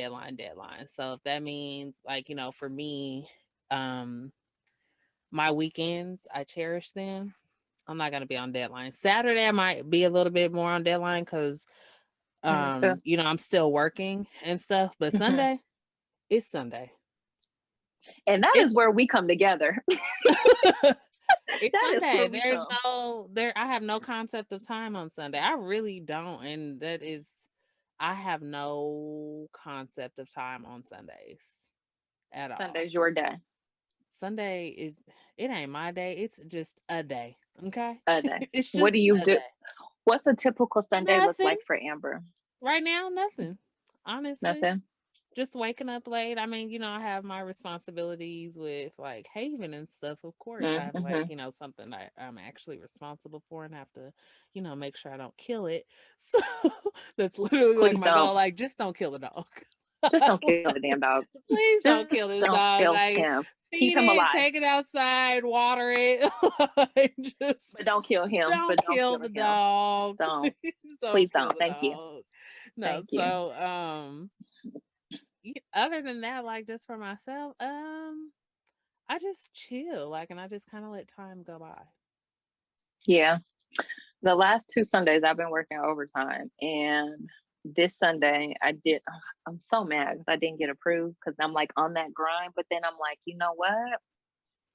So if that means like, for me, my weekends, I cherish them. I'm not gonna be on deadline. Saturday I might be a little bit more on deadline because Me too. I'm still working and stuff. But Mhm. Sunday, it's Sunday. And that It's is where we come together. it's That is Sunday. where we There's come. no there. I have no concept of time on Sunday. I really don't, and I have no concept of time on Sundays at all. Sunday's your day. Sunday it ain't my day. It's just a day. Okay, A day. it's What just do you a do? day. What's a typical Sunday look Nothing like for Amber? right now. Nothing. Honestly, Nothing. just waking up late. I mean, I have my responsibilities with like Haven and stuff. Of course, I have like, Mm-hmm. something that I'm actually responsible for and have to, make sure I don't kill it. So that's literally like Please my don't. goal. Like, just don't kill the dog. Just don't kill the damn dog. Please don't kill Just this don't dog. kill Like, him. Keep feed him it, alive. take it outside, water it. Like, just But don't kill him. don't But don't kill kill the him. dog. Don't. Please don't Please kill don't. the Thank you. dog. No, Thank you. so other than that, like just for myself, I just chill, like, and I just kind of let time go by. Yeah. The last 2 Sundays I've been working overtime, and this Sunday I did. I'm so mad because I didn't get approved because I'm like on that grind. But then I'm like, you know what?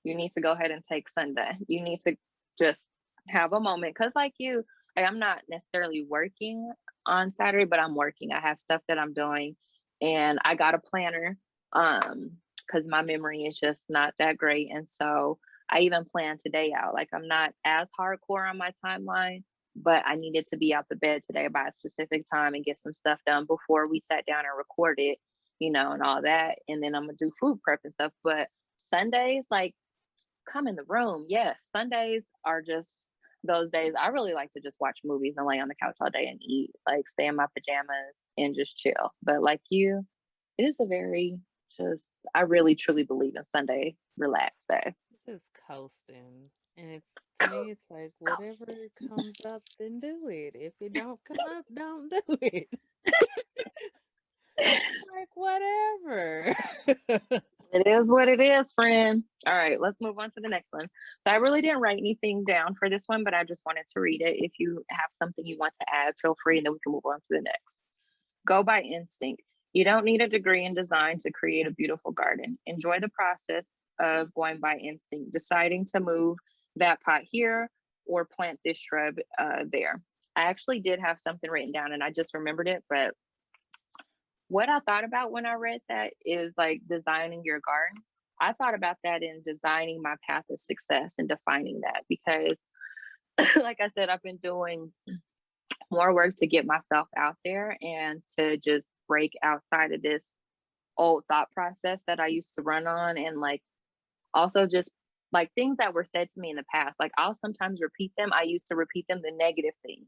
you need to go ahead and take Sunday. You need to just have a moment. Cause like you, like I'm not necessarily working on Saturday, but I'm working. I have stuff that I'm doing and I got a planner. Cause my memory is just not that great. And so I even planned today out. Like I'm not as hardcore on my timeline, but I needed to be out the bed today by a specific time and get some stuff done before we sat down and recorded, and all that. And then I'm gonna do food prep and stuff. But Sundays, like, come in the room. Yes, Sundays are just those days. I really like to just watch movies and lay on the couch all day and eat, like stay in my pajamas and just chill. But like you, it is a very just, I really truly believe in Sunday relax day. Just coasting. And it's to me, it's like whatever comes up, then do it. If it don't come up, don't do it. Like whatever. It is what it is, friend. All right, let's move on to the next one. So I really didn't write anything down for this one, but I just wanted to read it. If you have something you want to add, feel free, and then we can move on to the next. Go by instinct. You don't need a degree in design to create a beautiful garden. Enjoy the process of going by instinct, deciding to move that pot here or plant this shrub there. I actually did have something written down and I just remembered it, but what I thought about when I read that is like designing your garden. I thought about that in designing my path of success and defining that because, like I said, I've been doing more work to get myself out there and to just break outside of this old thought process that I used to run on. And like also just like things that were said to me in the past, like I'll sometimes repeat them. I used to repeat them, the negative things.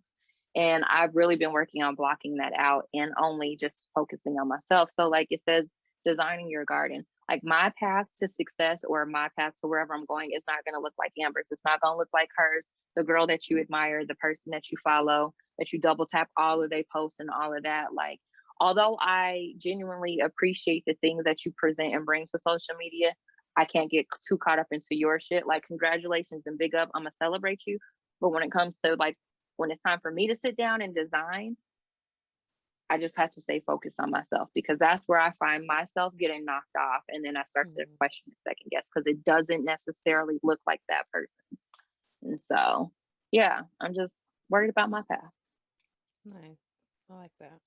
And I've really been working on blocking that out and only just focusing on myself. So, like it says, designing your garden. Like my path to success or my path to wherever I'm going is not going to look like Amber's. It's not going to look like hers, the girl that you admire, the person that you follow, that you double tap all of their posts and all of that. Like, although I genuinely appreciate the things that you present and bring to social media, I can't get too caught up into your shit. Like, congratulations and big up. I'm going to celebrate you. But when it comes to like, when it's time for me to sit down and design, I just have to stay focused on myself because that's where I find myself getting knocked off. And then I start to question and second guess because it doesn't necessarily look like that person's. And so, yeah, I'm just worried about my path. Nice. I like that.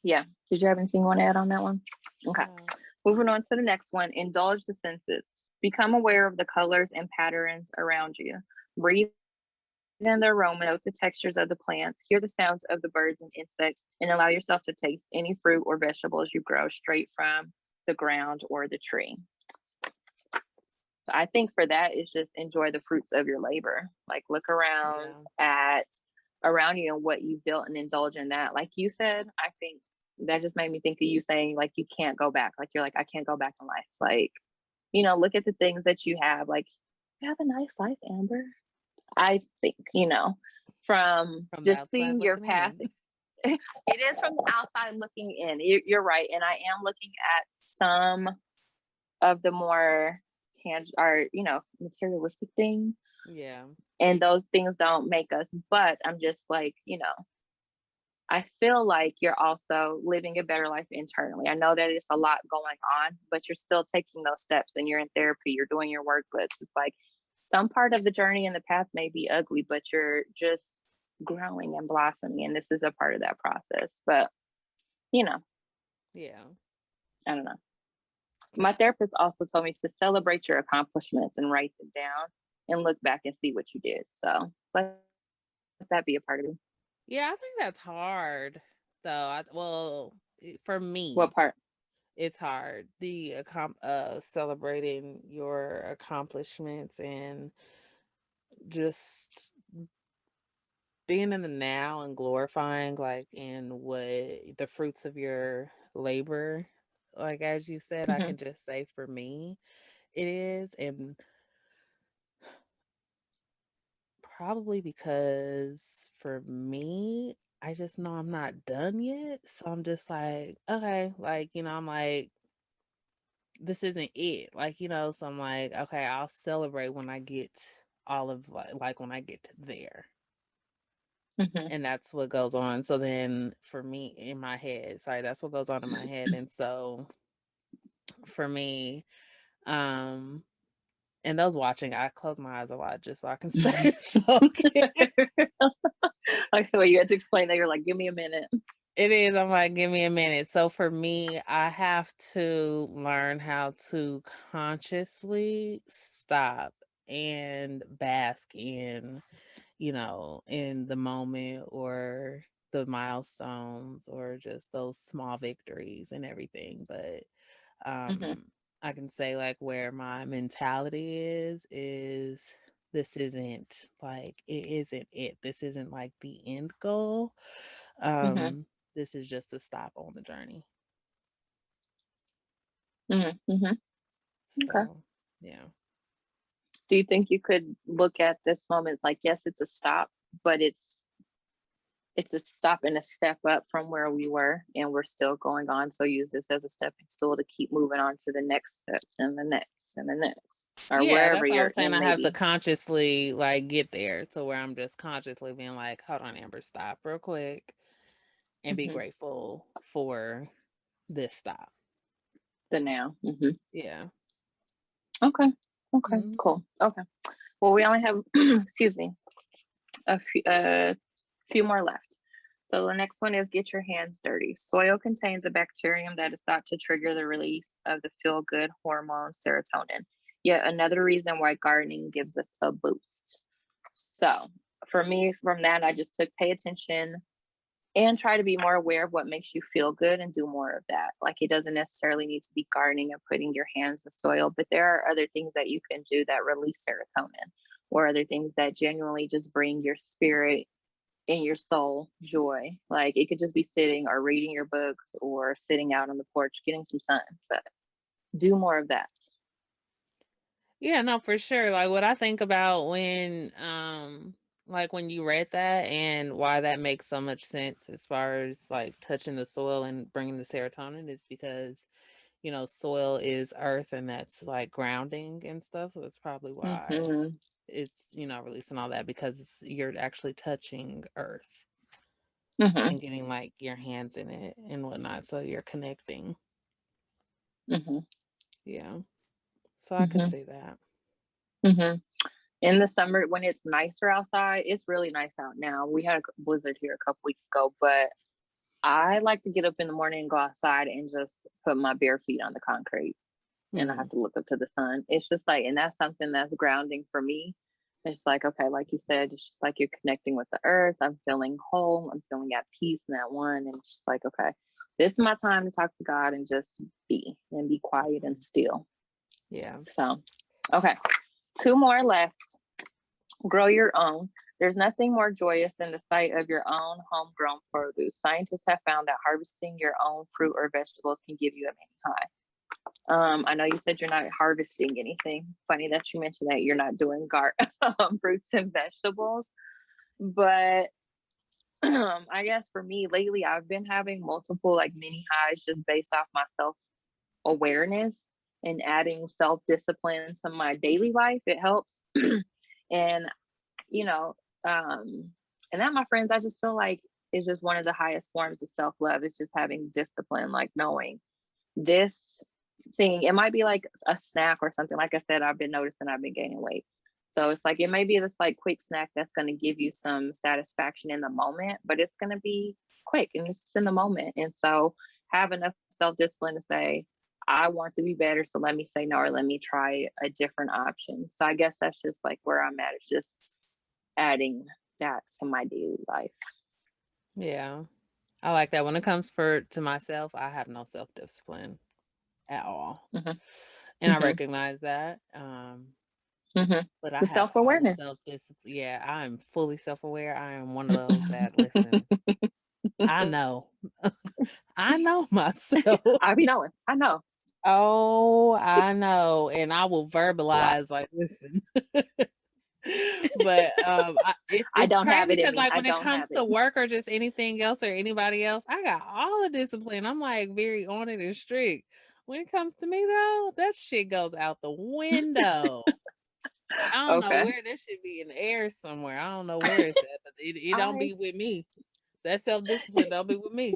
Yeah. Did you have anything you want to add on that one? Okay. No. Moving on to the next one. Indulge the senses. Become aware of the colors and patterns around you. Breathe in the aroma, note the textures of the plants, hear the sounds of the birds and insects, and allow yourself to taste any fruit or vegetables you grow straight from the ground or the tree. So I think for that is just enjoy the fruits of your labor. Like look around at around you and what you've built and indulge in that. Like you said, I think that just made me think of you saying like you can't go back. Like you're like, I can't go back in life. Like, look at the things that you have. Like, you have a nice life, Amber. I think, from just seeing your path. It is from the outside looking in. You're right. And I am looking at some of the more materialistic things. Yeah. And those things don't make us, but I'm just like, I feel like you're also living a better life internally. I know that it's a lot going on, but you're still taking those steps and you're in therapy, you're doing your work, but it's like some part of the journey and the path may be ugly, but you're just growing and blossoming. And this is a part of that process. But, Yeah. I don't know. My therapist also told me to celebrate your accomplishments and write them down and look back and see what you did. So let that be a part of it. Yeah, I think that's hard. For me, What part? it's hard. The celebrating your accomplishments and just being in the now and glorifying like in what the fruits of your labor. Like as you said, I Mm-hmm. can just say for me it is, and probably because for me, I just know I'm not done yet. So I'm just like, okay, like, I'm like, this isn't it. Like, so I'm like, okay, I'll celebrate when I get all of like when I get to there. Mm-hmm. And that's what goes on. So then for me in my head, sorry, that's what goes on in my head. And so for me, um, And those watching, I close my eyes a lot just so I can stay focused. Like the way you had to explain that, you're like, give me a minute. It is. I'm like, give me a minute. So for me, I have to learn how to consciously stop and bask in, in the moment or the milestones or just those small victories and everything. But Mm-hmm. I can say like where my mentality is this isn't like it isn't it. This isn't like the end goal. Mm-hmm. This is just a stop on the journey. Mm-hmm. Mm-hmm. Okay. So yeah. Do you think you could look at this moment as like, yes, it's a stop, but it's a stop and a step up from where we were, and we're still going on. So use this as a stepping stool to keep moving on to the next step and the next and the next, or Yeah, wherever that's what I you're was saying. in, I have to maybe. consciously like get there to where I'm just consciously being like, hold on, Amber, stop real quick and be Mm-hmm. grateful for this stop. The now. Mm-hmm. Yeah. Okay. Okay. Mhm. Cool. Okay. Well, we only have, excuse me, a few more left. So the next one is get your hands dirty. Soil contains a bacterium that is thought to trigger the release of the feel good hormone serotonin. Yet another reason why gardening gives us a boost. So for me, from that, I just took pay attention and try to be more aware of what makes you feel good and do more of that. Like it doesn't necessarily need to be gardening and putting your hands in soil, but there are other things that you can do that release serotonin, or other things that genuinely just bring your spirit and your soul joy. Like it could just be sitting or reading your books or sitting out on the porch getting some sun, but do more of that. Yeah, no, for sure. Like what I think about when you read that and why that makes so much sense as far as like touching the soil and bringing the serotonin is because, soil is earth and that's like grounding and stuff. So that's probably why Mm-hmm. it's, releasing all that because you're actually touching earth Mm-hmm. and getting like your hands in it and whatnot. So you're connecting. Mm-hmm. Yeah. So I could Mm-hmm. see that. Mm-hmm. In the summer when it's nicer outside, it's really nice out now. We had a blizzard here a couple weeks ago, but I like to get up in the morning and go outside and just put my bare feet on the concrete, and I have Hmm. to look up to the sun. It's just like, and that's something that's grounding for me. It's like, okay, like you said, it's just like you're connecting with the earth. I'm feeling whole. I'm feeling at peace in that one. And it's just like, okay, this is my time to talk to God and just be quiet and still. Yeah. So, okay, two more left. Grow your own. There's nothing more joyous than the sight of your own homegrown produce. Scientists have found that harvesting your own fruit or vegetables can give you a mini high. I know you said you're not harvesting anything. Funny that you mentioned that you're not doing fruits and vegetables, but I guess for me lately, I've been having multiple like mini highs just based off my self awareness and adding self discipline to my daily life. It helps, and you know, and that, my friends, I just feel like is just one of the highest forms of self love. Is just having discipline, like knowing this thing. It might be like a snack or something. Like I said, I've been noticing I've been gaining weight. So it's like it may be this like quick snack that's going to give you some satisfaction in the moment, but it's going to be quick and it's in the moment. And so have enough self discipline to say, I want to be better. So let me say no, or let me try a different option. So I guess that's just like where I'm at. It's just adding that to my daily life. Yeah. I like that. When it comes to myself, I have no self-discipline at all. Mm-hmm. And I Mm-hmm. recognize that. Mm-hmm. But I The have self all the awareness. self-discipline. Yeah, I'm fully self-aware. I am one of those that listen, I know. I know myself. I be knowing. I know. Oh, I know. And I will verbalize like, listen. But I it's don't have crazy it in because me. like I when it don't have comes it. to work or just anything else or anybody else, I got all the discipline. I'm like very on it and strict. When it comes to me though, that shit goes out the window. I don't know Okay. where that should be in the air somewhere. I don't know where it's at, but it don't I be with me. That self discipline don't be with me.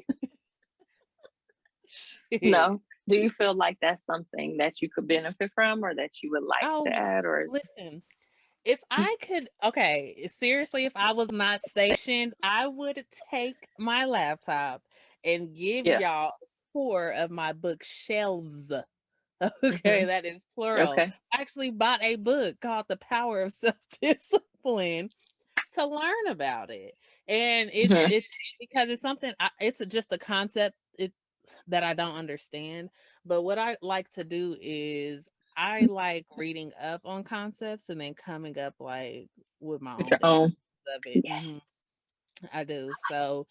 Shit. no. Do you feel like that's something that you could benefit from or that you would like to Oh, add or listen, if I could, okay, seriously, if I was not stationed, I would take my laptop and give yeah. y'all a tour of my bookshelves. Okay, Mhm. that is plural. Okay. I actually bought a book called The Power of Self-Discipline to learn about it. And Mhm. it's because it's something it's just a concept that I don't understand. But what I like to do is I like reading up on concepts and then coming up like with my With own your definition own. of it. Yes. I do. So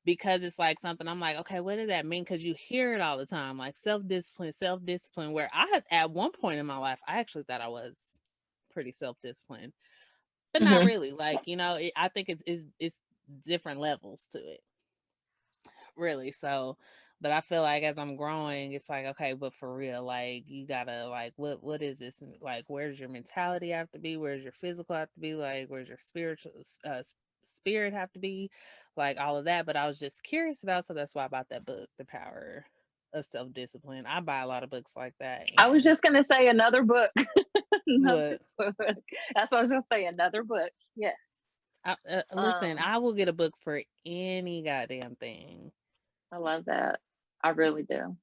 because it's like something I'm like, okay, what does that mean? Because you hear it all the time, like self discipline. Where I had at one point in my life, I actually thought I was pretty self disciplined, but not Mhm. really. Like I think it's different levels to it, really. So, but I feel like as I'm growing, it's like okay, but for real, like you gotta like what is this? Like, where's your mentality have to be? Where's your physical have to be? Like, where's your spiritual spirit have to be? Like all of that. But I was just curious about, so that's why I bought that book, The Power of Self Discipline. I buy a lot of books like that, I was and just gonna say another book. Another what book. That's what I was gonna say. Another book. Yes. listen, Um, I will get a book for any goddamn thing I love that. I really do.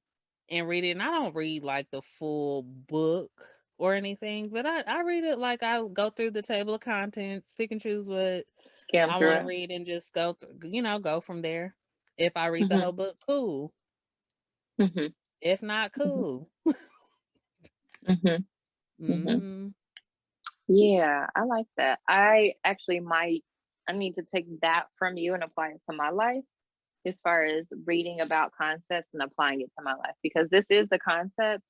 and read it. And I don't read like the full book or anything, but I read it like I go through the table of contents, pick and choose what Skim I through want to it. read, and just go, go from there. If I read the Mhm. whole book, cool. Mhm. If not, Mhm. cool. Mhm. Mhm. Mm, Yeah, I like that. I actually might. I need to take that from you and apply it to my life as far as reading about concepts and applying it to my life because this is the concept,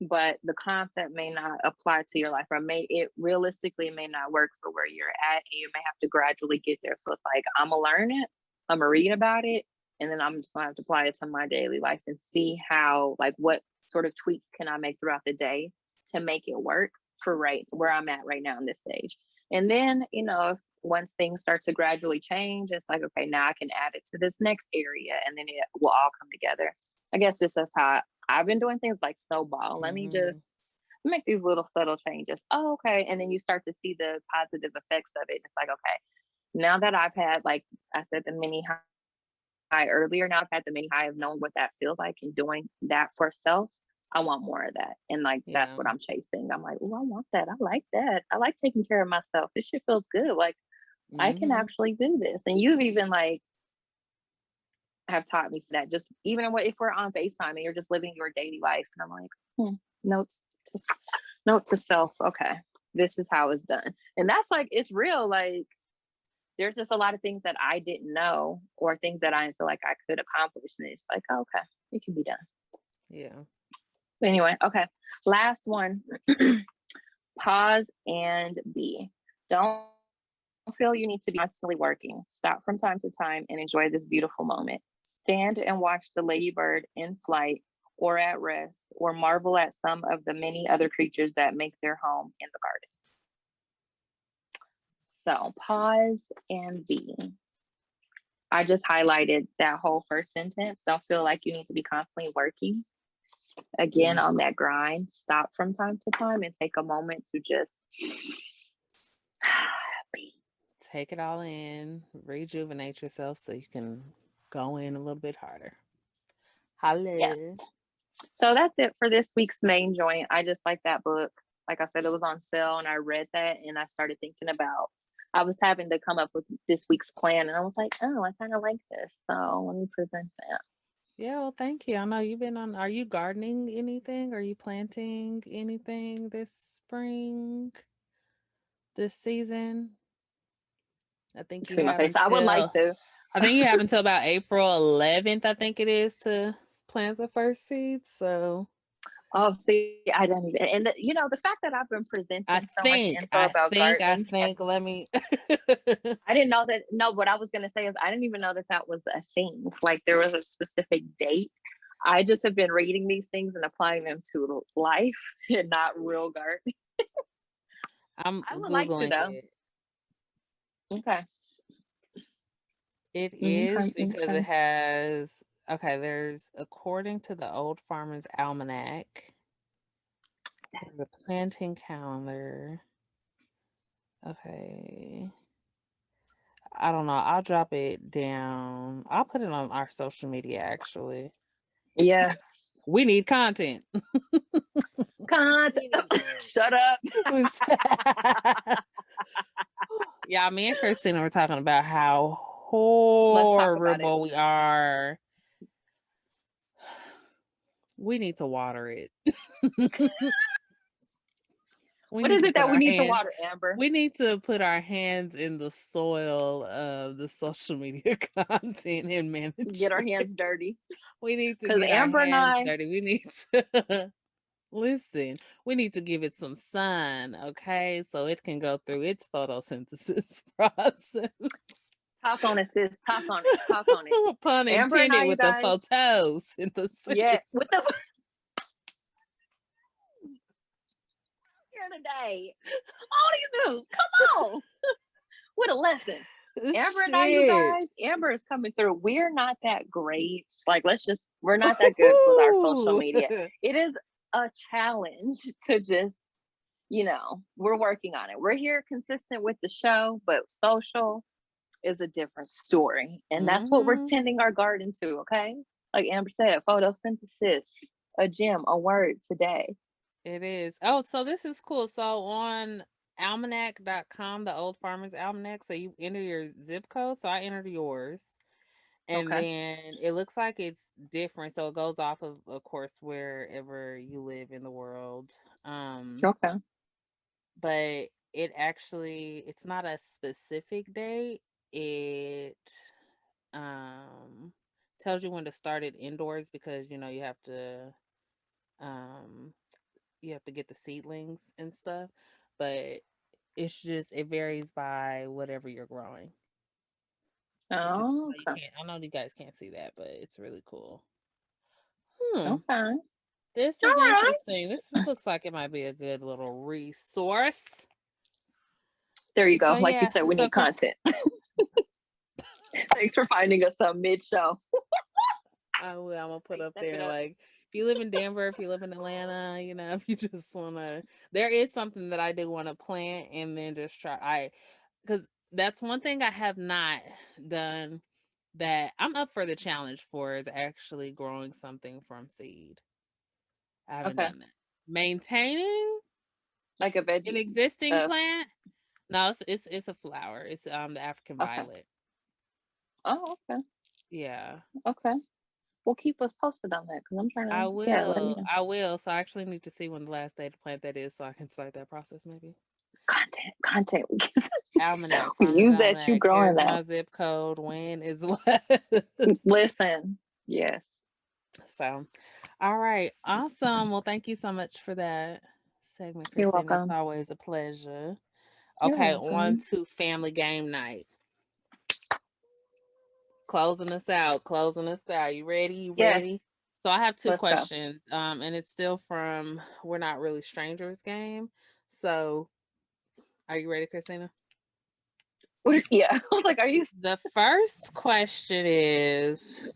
but the concept may not apply to your life or may it realistically may not work for where you're at and you may have to gradually get there. So it's like I'm gonna learn it, I'm gonna read about it, and then I'm just gonna have to apply it to my daily life and see how like what sort of tweaks can I make throughout the day to make it work for right where I'm at right now in this stage. And then, if once things start to gradually change, it's like, okay, now I can add it to this next area and then it will all come together. I guess just that's how I've been doing things like snowball. Let me hmm just make these little subtle changes. Oh, okay. And then you start to see the positive effects of it. It's like, okay, now that I've had, like I said, the mini high earlier, now I've had the mini high of knowing what that feels like and doing that for self. I want more of that. And like, that's Yeah. what I'm chasing. I'm like, oh, I want that. I like that. I like taking care of myself. This shit feels good. Like, I can hmm actually do this. And you've even like have taught me that just even if we're on FaceTime and you're just living your daily life. And I'm like, notes to note to self. Okay, this is how it's done. And that's like it's real. Like there's just a lot of things that I didn't know or things that I didn't feel like I could accomplish. And it's like, oh, okay, it can be done. Yeah. But anyway, okay. Last one. Pause and be. Don't feel you need to be constantly working. Stop from time to time and enjoy this beautiful moment. Stand and watch the ladybird in flight or at rest, or marvel at some of the many other creatures that make their home in the garden. So pause and be. I just highlighted that whole first sentence. Don't feel like you need to be constantly working. Again, Mm. on that grind, stop from time to time and take a moment to just be. Take it all in, rejuvenate yourself so you can go in a little bit harder. Yes. Holla. So that's it for this week's main joint. I just like that book. Like I said, it was on sale and I read that and I started thinking about I was having to come up with this week's plan and I was like, oh, I kind of like this. So let me present that. Yeah, well, thank you. I know you've been on. Are you gardening anything? Are you planting anything this spring, this season? I think you See my have face. I would like until to. about April 11th, I think it is, to plant the first seeds. So Oh, see, I don't even. And the fact that I've been I presenting so much think, info I about think, I gardening, think, let me. I didn't know that. No, what I was going to say is I didn't even know that that was a thing. Like there was a specific date. I just have been reading these things and applying them to life and not real gardening. I'm I would like to Googling though. it. Okay. It is Okay. because it Okay. has Okay, there's according to the Old Farmer's Almanac, there's a planting calendar. Okay. I don't know. I'll drop it down. I'll put it on our social media actually. Yes. We need content. Shut up. Yeah, me and Christina were talking about how Let's talk about it. horrible we are. We need to water it. What is it that we need to water, Amber? We need to put our hands in the soil of the social media content and manage. Get our hands dirty. We need to Because get Amber our and hands I, dirty. We need to listen. We need to give it some sun, okay, so it can go through its photosynthesis process. talk on it, sis. Talk on it. Talk on it. Pun Amber and intended I, you with the guys. photosynthesis. Yeah, with the here today. All you do, come on, with a lesson. Amber and I, you guys. Amber is coming through. We're not that great. Like, we're not that good with our social media. It is a challenge to just, we're working on it. We're here consistent with the show, but social is a different story. And that's what we're tending our garden to, okay? Like Amber said, photosynthesis, a gem, a word today. It is. Oh, so this is cool. So on almanac.com, the Old Farmer's Almanac, so you enter your zip code. So I entered yours. And then it looks like it's different. So it goes off of course, wherever you live in the world. Okay. But it's not a specific date. It tells you when to start it indoors because um you have to get the seedlings and stuff, but it varies by whatever you're growing. Which is Oh, okay. I know you guys can't see that, but it's really cool. Okay. This is interesting. This looks like it might be a good little resource. There you go. So Like you yeah, said, we need content. Thanks for finding us some mid-show. I'm gonna put up there like if you live in Denver, if you live in Atlanta, if you just wanna, there is something that I do want to plant and then just try. Because that's one thing I have not done that I'm up for the challenge for is actually growing something from seed. I haven't done that. Maintaining like a veggie, an existing plant. No, it's a flower. It's the African violet. Oh, okay. Yeah. Okay. Well, keep us posted on that because I'm trying to. I Yeah, let me will. know. I will. So I actually need to see when the last day to plant that is, so I can start that process. Maybe content. Almanac. We use that. Almanac. You growing Here's that. my zip code. When is the last? Listen. Yes. So, all right. Awesome. Well, thank you so much for that segment, You're Christine. welcome. It's always a pleasure. You're Okay, welcome. on to family game night. Closing us out. You ready? You ready? Yes. So I have two Let's questions. And it's still from We're Not Really Strangers game. So are you ready, Christina? Yeah. I was like, are you? The first question is,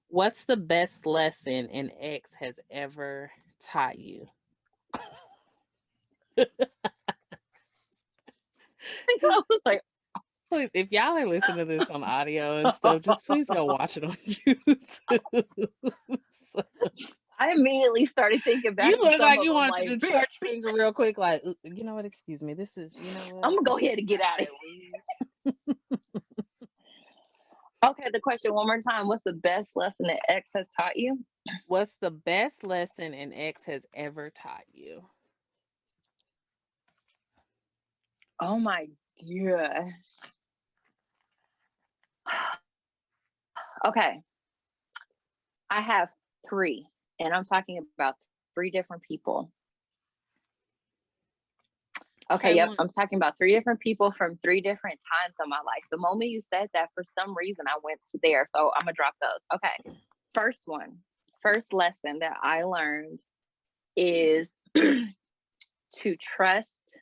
what's the best lesson an ex has ever taught you? I was like, please, if y'all are listening to this on audio and stuff, just please go watch it on YouTube. So, I immediately started thinking back. You look like you wanted to do church finger real quick. Like, you know what? Excuse me. This is, what? I'm gonna go ahead and get out of here. Okay, the question one more time. What's the best lesson that ex has taught you? What's the best lesson an ex has ever taught you? Oh my gosh. Okay. I have 3, and I'm talking about 3 different people. Okay, yep. I'm talking about 3 different people from 3 different times of my life. The moment you said that, for some reason, I went to there. So I'm going to drop those. Okay. First lesson that I learned is to trust.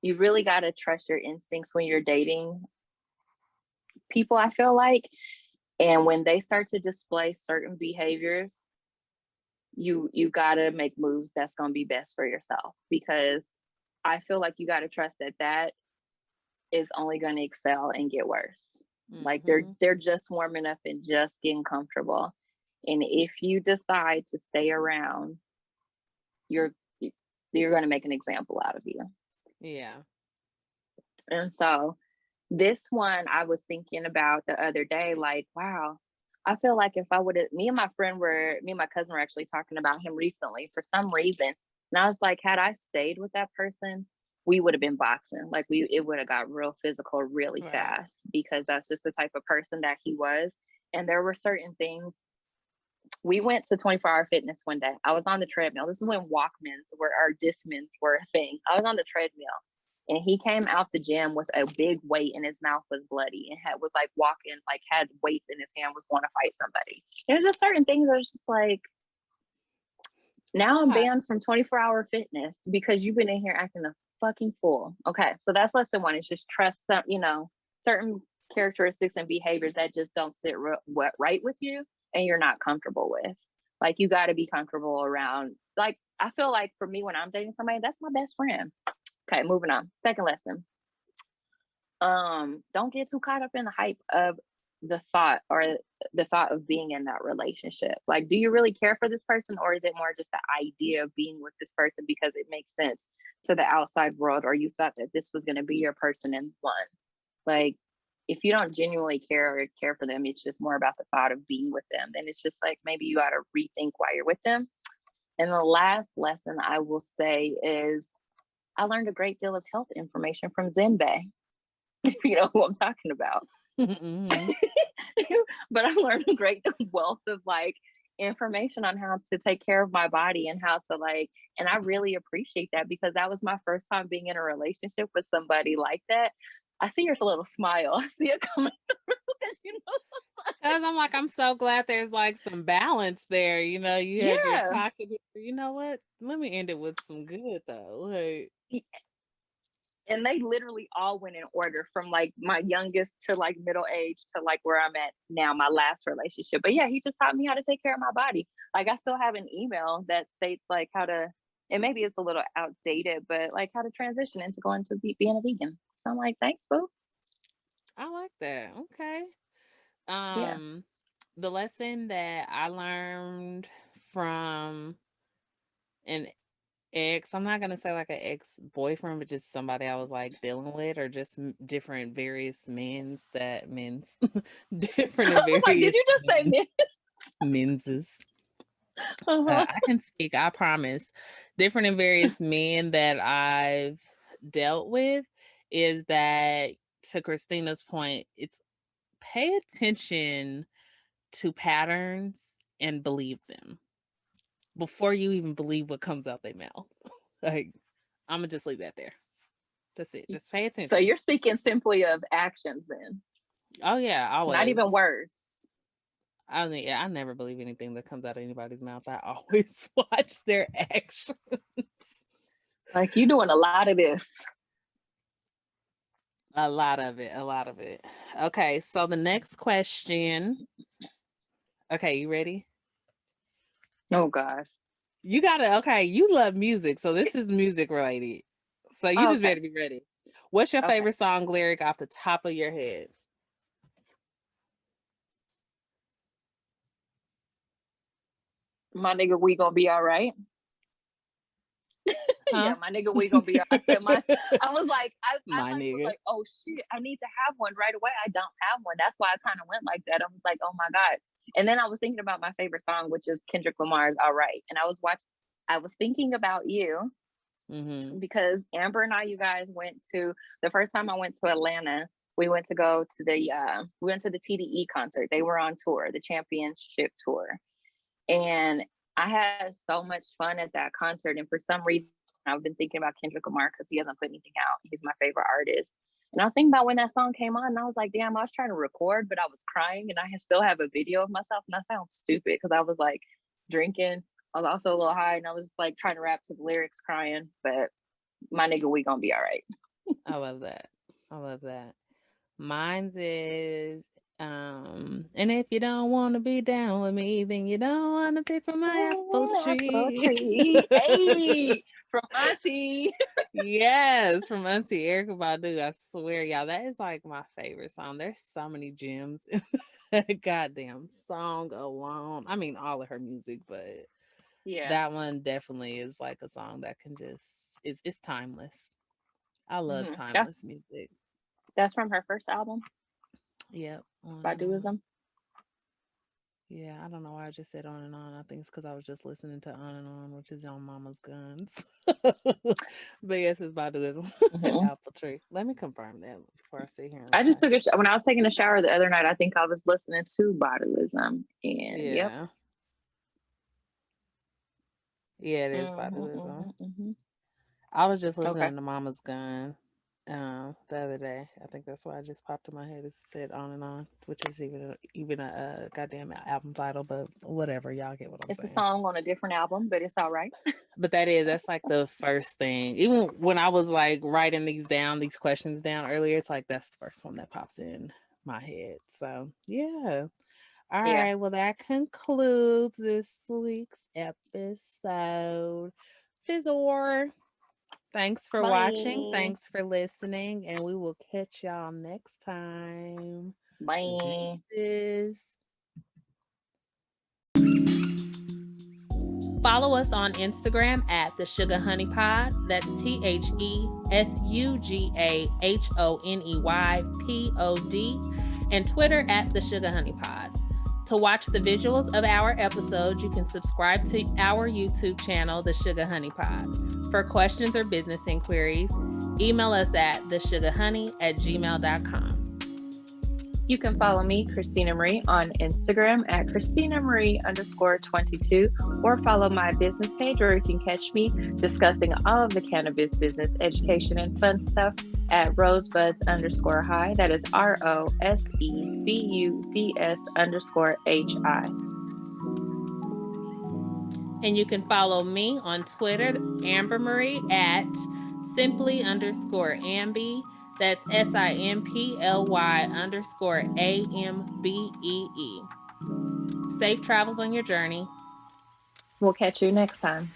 You really got to trust your instincts when you're dating people, I feel like. And when they start to display certain behaviors, you got to make moves that's going to be best for yourself, because I feel like you got to trust that that is only going to excel and get worse. Like they're just warming up and just getting comfortable. And if you decide to stay around, you're going to make an example out of you. Yeah. And so this one I was thinking about the other day, like, wow, I feel like if I would have, me and my cousin were actually talking about him recently for some reason. And I was like, had I stayed with that person, we would have been boxing. Like it would have got real physical really fast, because that's just the type of person that he was. And there were certain things. We went to 24-hour fitness one day. I was on the treadmill. This is when Walkmans or Discmans were a thing. I was on the treadmill, and he came out the gym with a big weight, and his mouth was bloody, and was like walking, like had weights in his hand, was going to fight somebody. There's just certain things that was just like, now I'm banned from 24-hour fitness because you've been in here acting a fucking fool. Okay, so that's lesson one. It's just trust some, certain characteristics and behaviors that just don't sit right with you and you're not comfortable with. Like, you got to be comfortable around. Like, I feel like for me, when I'm dating somebody, that's my best friend. Okay, moving on. Second lesson. Don't get too caught up in the hype of the thought of being in that relationship. Like, do you really care for this person, or is it more just the idea of being with this person because it makes sense to the outside world, or you thought that this was going to be your person in one? Like, if you don't genuinely care for them, it's just more about the thought of being with them, then it's just like, maybe you got to rethink why you're with them. And the last lesson I will say is, I learned a great deal of health information from Zenbei. If you know who I'm talking about. But I learned a great wealth of like information on how to take care of my body and how to and I really appreciate that, because that was my first time being in a relationship with somebody like that. I see your little smile. I see it coming through, because I'm like, I'm so glad there's like some balance there. You had your toxic. You know what? Let me end it with some good though. Like, and they literally all went in order, from like my youngest to like middle age to like where I'm at now, my last relationship. But yeah, he just taught me how to take care of my body. Like, I still have an email that states like how to, and maybe it's a little outdated, but like how to transition into going to being a vegan. So I'm like, thanks, boo. I like that. Okay. Yeah. The lesson that I learned from an ex, I'm not gonna say like an ex-boyfriend, but just somebody I was like dealing with, or just different various men's different and various. Did you just say men? Men's. I can speak, I promise. Different and various men that I've dealt with, is that, to Christina's point, it's pay attention to patterns and believe them before you even believe what comes out their mouth. Like, I'm gonna just leave that there. That's it. Just pay attention. So you're speaking simply of actions then? Oh yeah, always. Not even words. I mean, I never believe anything that comes out of anybody's mouth. I always watch their actions. Like, you doing a lot of this. A lot of it. Okay, so the next question. Okay, you ready? Oh gosh. You gotta, okay, you love music, so this is music related. So you just better be ready. What's your favorite song lyric off the top of your head? My nigga, we gonna be all right. Huh? Yeah, my nigga, we gonna be all right. I was like, I nigga. was like, oh shit, I need to have one right away. I don't have one. That's why I kind of went like that. I was like, oh my God. And then I was thinking about my favorite song, which is Kendrick Lamar's All Right. And I was thinking about you, because Amber and I, you guys went to, the first time I went to Atlanta, we went to the TDE concert. They were on tour, the championship tour. And I had so much fun at that concert. And for some reason, I've been thinking about Kendrick Lamar because he hasn't put anything out. He's my favorite artist. And I was thinking about when that song came on, and I was like, damn, I was trying to record, but I was crying, and I still have a video of myself. And that sounds stupid because I was like drinking. I was also a little high, and I was like trying to rap to the lyrics, crying. But my nigga, we gonna be all right. I love that. Mine's is And if you don't want to be down with me, then you don't want to pick from my apple Apple tree. tree. Hey, from Auntie. Yes, from Auntie Erica Badu. I swear, y'all, that is like my favorite song. There's so many gems in that goddamn song alone. I mean, all of her music, but Yeah. that one definitely is like a song that can just it's timeless. I love timeless music. That's from her first album, Yep. On and on. Baduism. Yeah, I don't know why I just said on and on. I think it's because I was just listening to On and On, which is on Mama's Guns. But yes, it's Baduism. Mm-hmm. Apple Tree. Let me confirm that before I sit here and I just lie. took when I was taking a shower the other night. I think I was listening to Baduism, and yep. Yeah. Yeah, it is Mm-hmm, Baduism. mm-hmm, mm-hmm. I was just Okay. listening to Mama's Gun the other day. I think that's why I just popped in my head. It said On and On, which is even a goddamn album title, but whatever. Y'all get what I'm It's a saying. song on a different album, but it's all right. But that's like the first thing. Even when I was like writing these questions down earlier, it's like that's the first one that pops in my head. So yeah. All Yeah. right. Well, that concludes this week's episode. Fizzor. Thanks for watching. Bye. Thanks for listening. And we will catch y'all next time. Bye. Deuces. Follow us on Instagram at the Suga Honey Pod. That's TheSugaHoneyPod. And Twitter at the Suga Honey Pod. To watch the visuals of our episodes, you can subscribe to our YouTube channel, The Suga Honey Pod. For questions or business inquiries, email us at thesugahoney@gmail.com. You can follow me, Christina Marie, on Instagram at ChristinaMarie_22, or follow my business page, or you can catch me discussing all of the cannabis business, education, and fun stuff at rosebuds_high. That is ROSEBUDS_HI. And you can follow me on Twitter, Amber Marie, at simply_Ambie. That's SIMPLY_AMBEE. Safe travels on your journey. We'll catch you next time.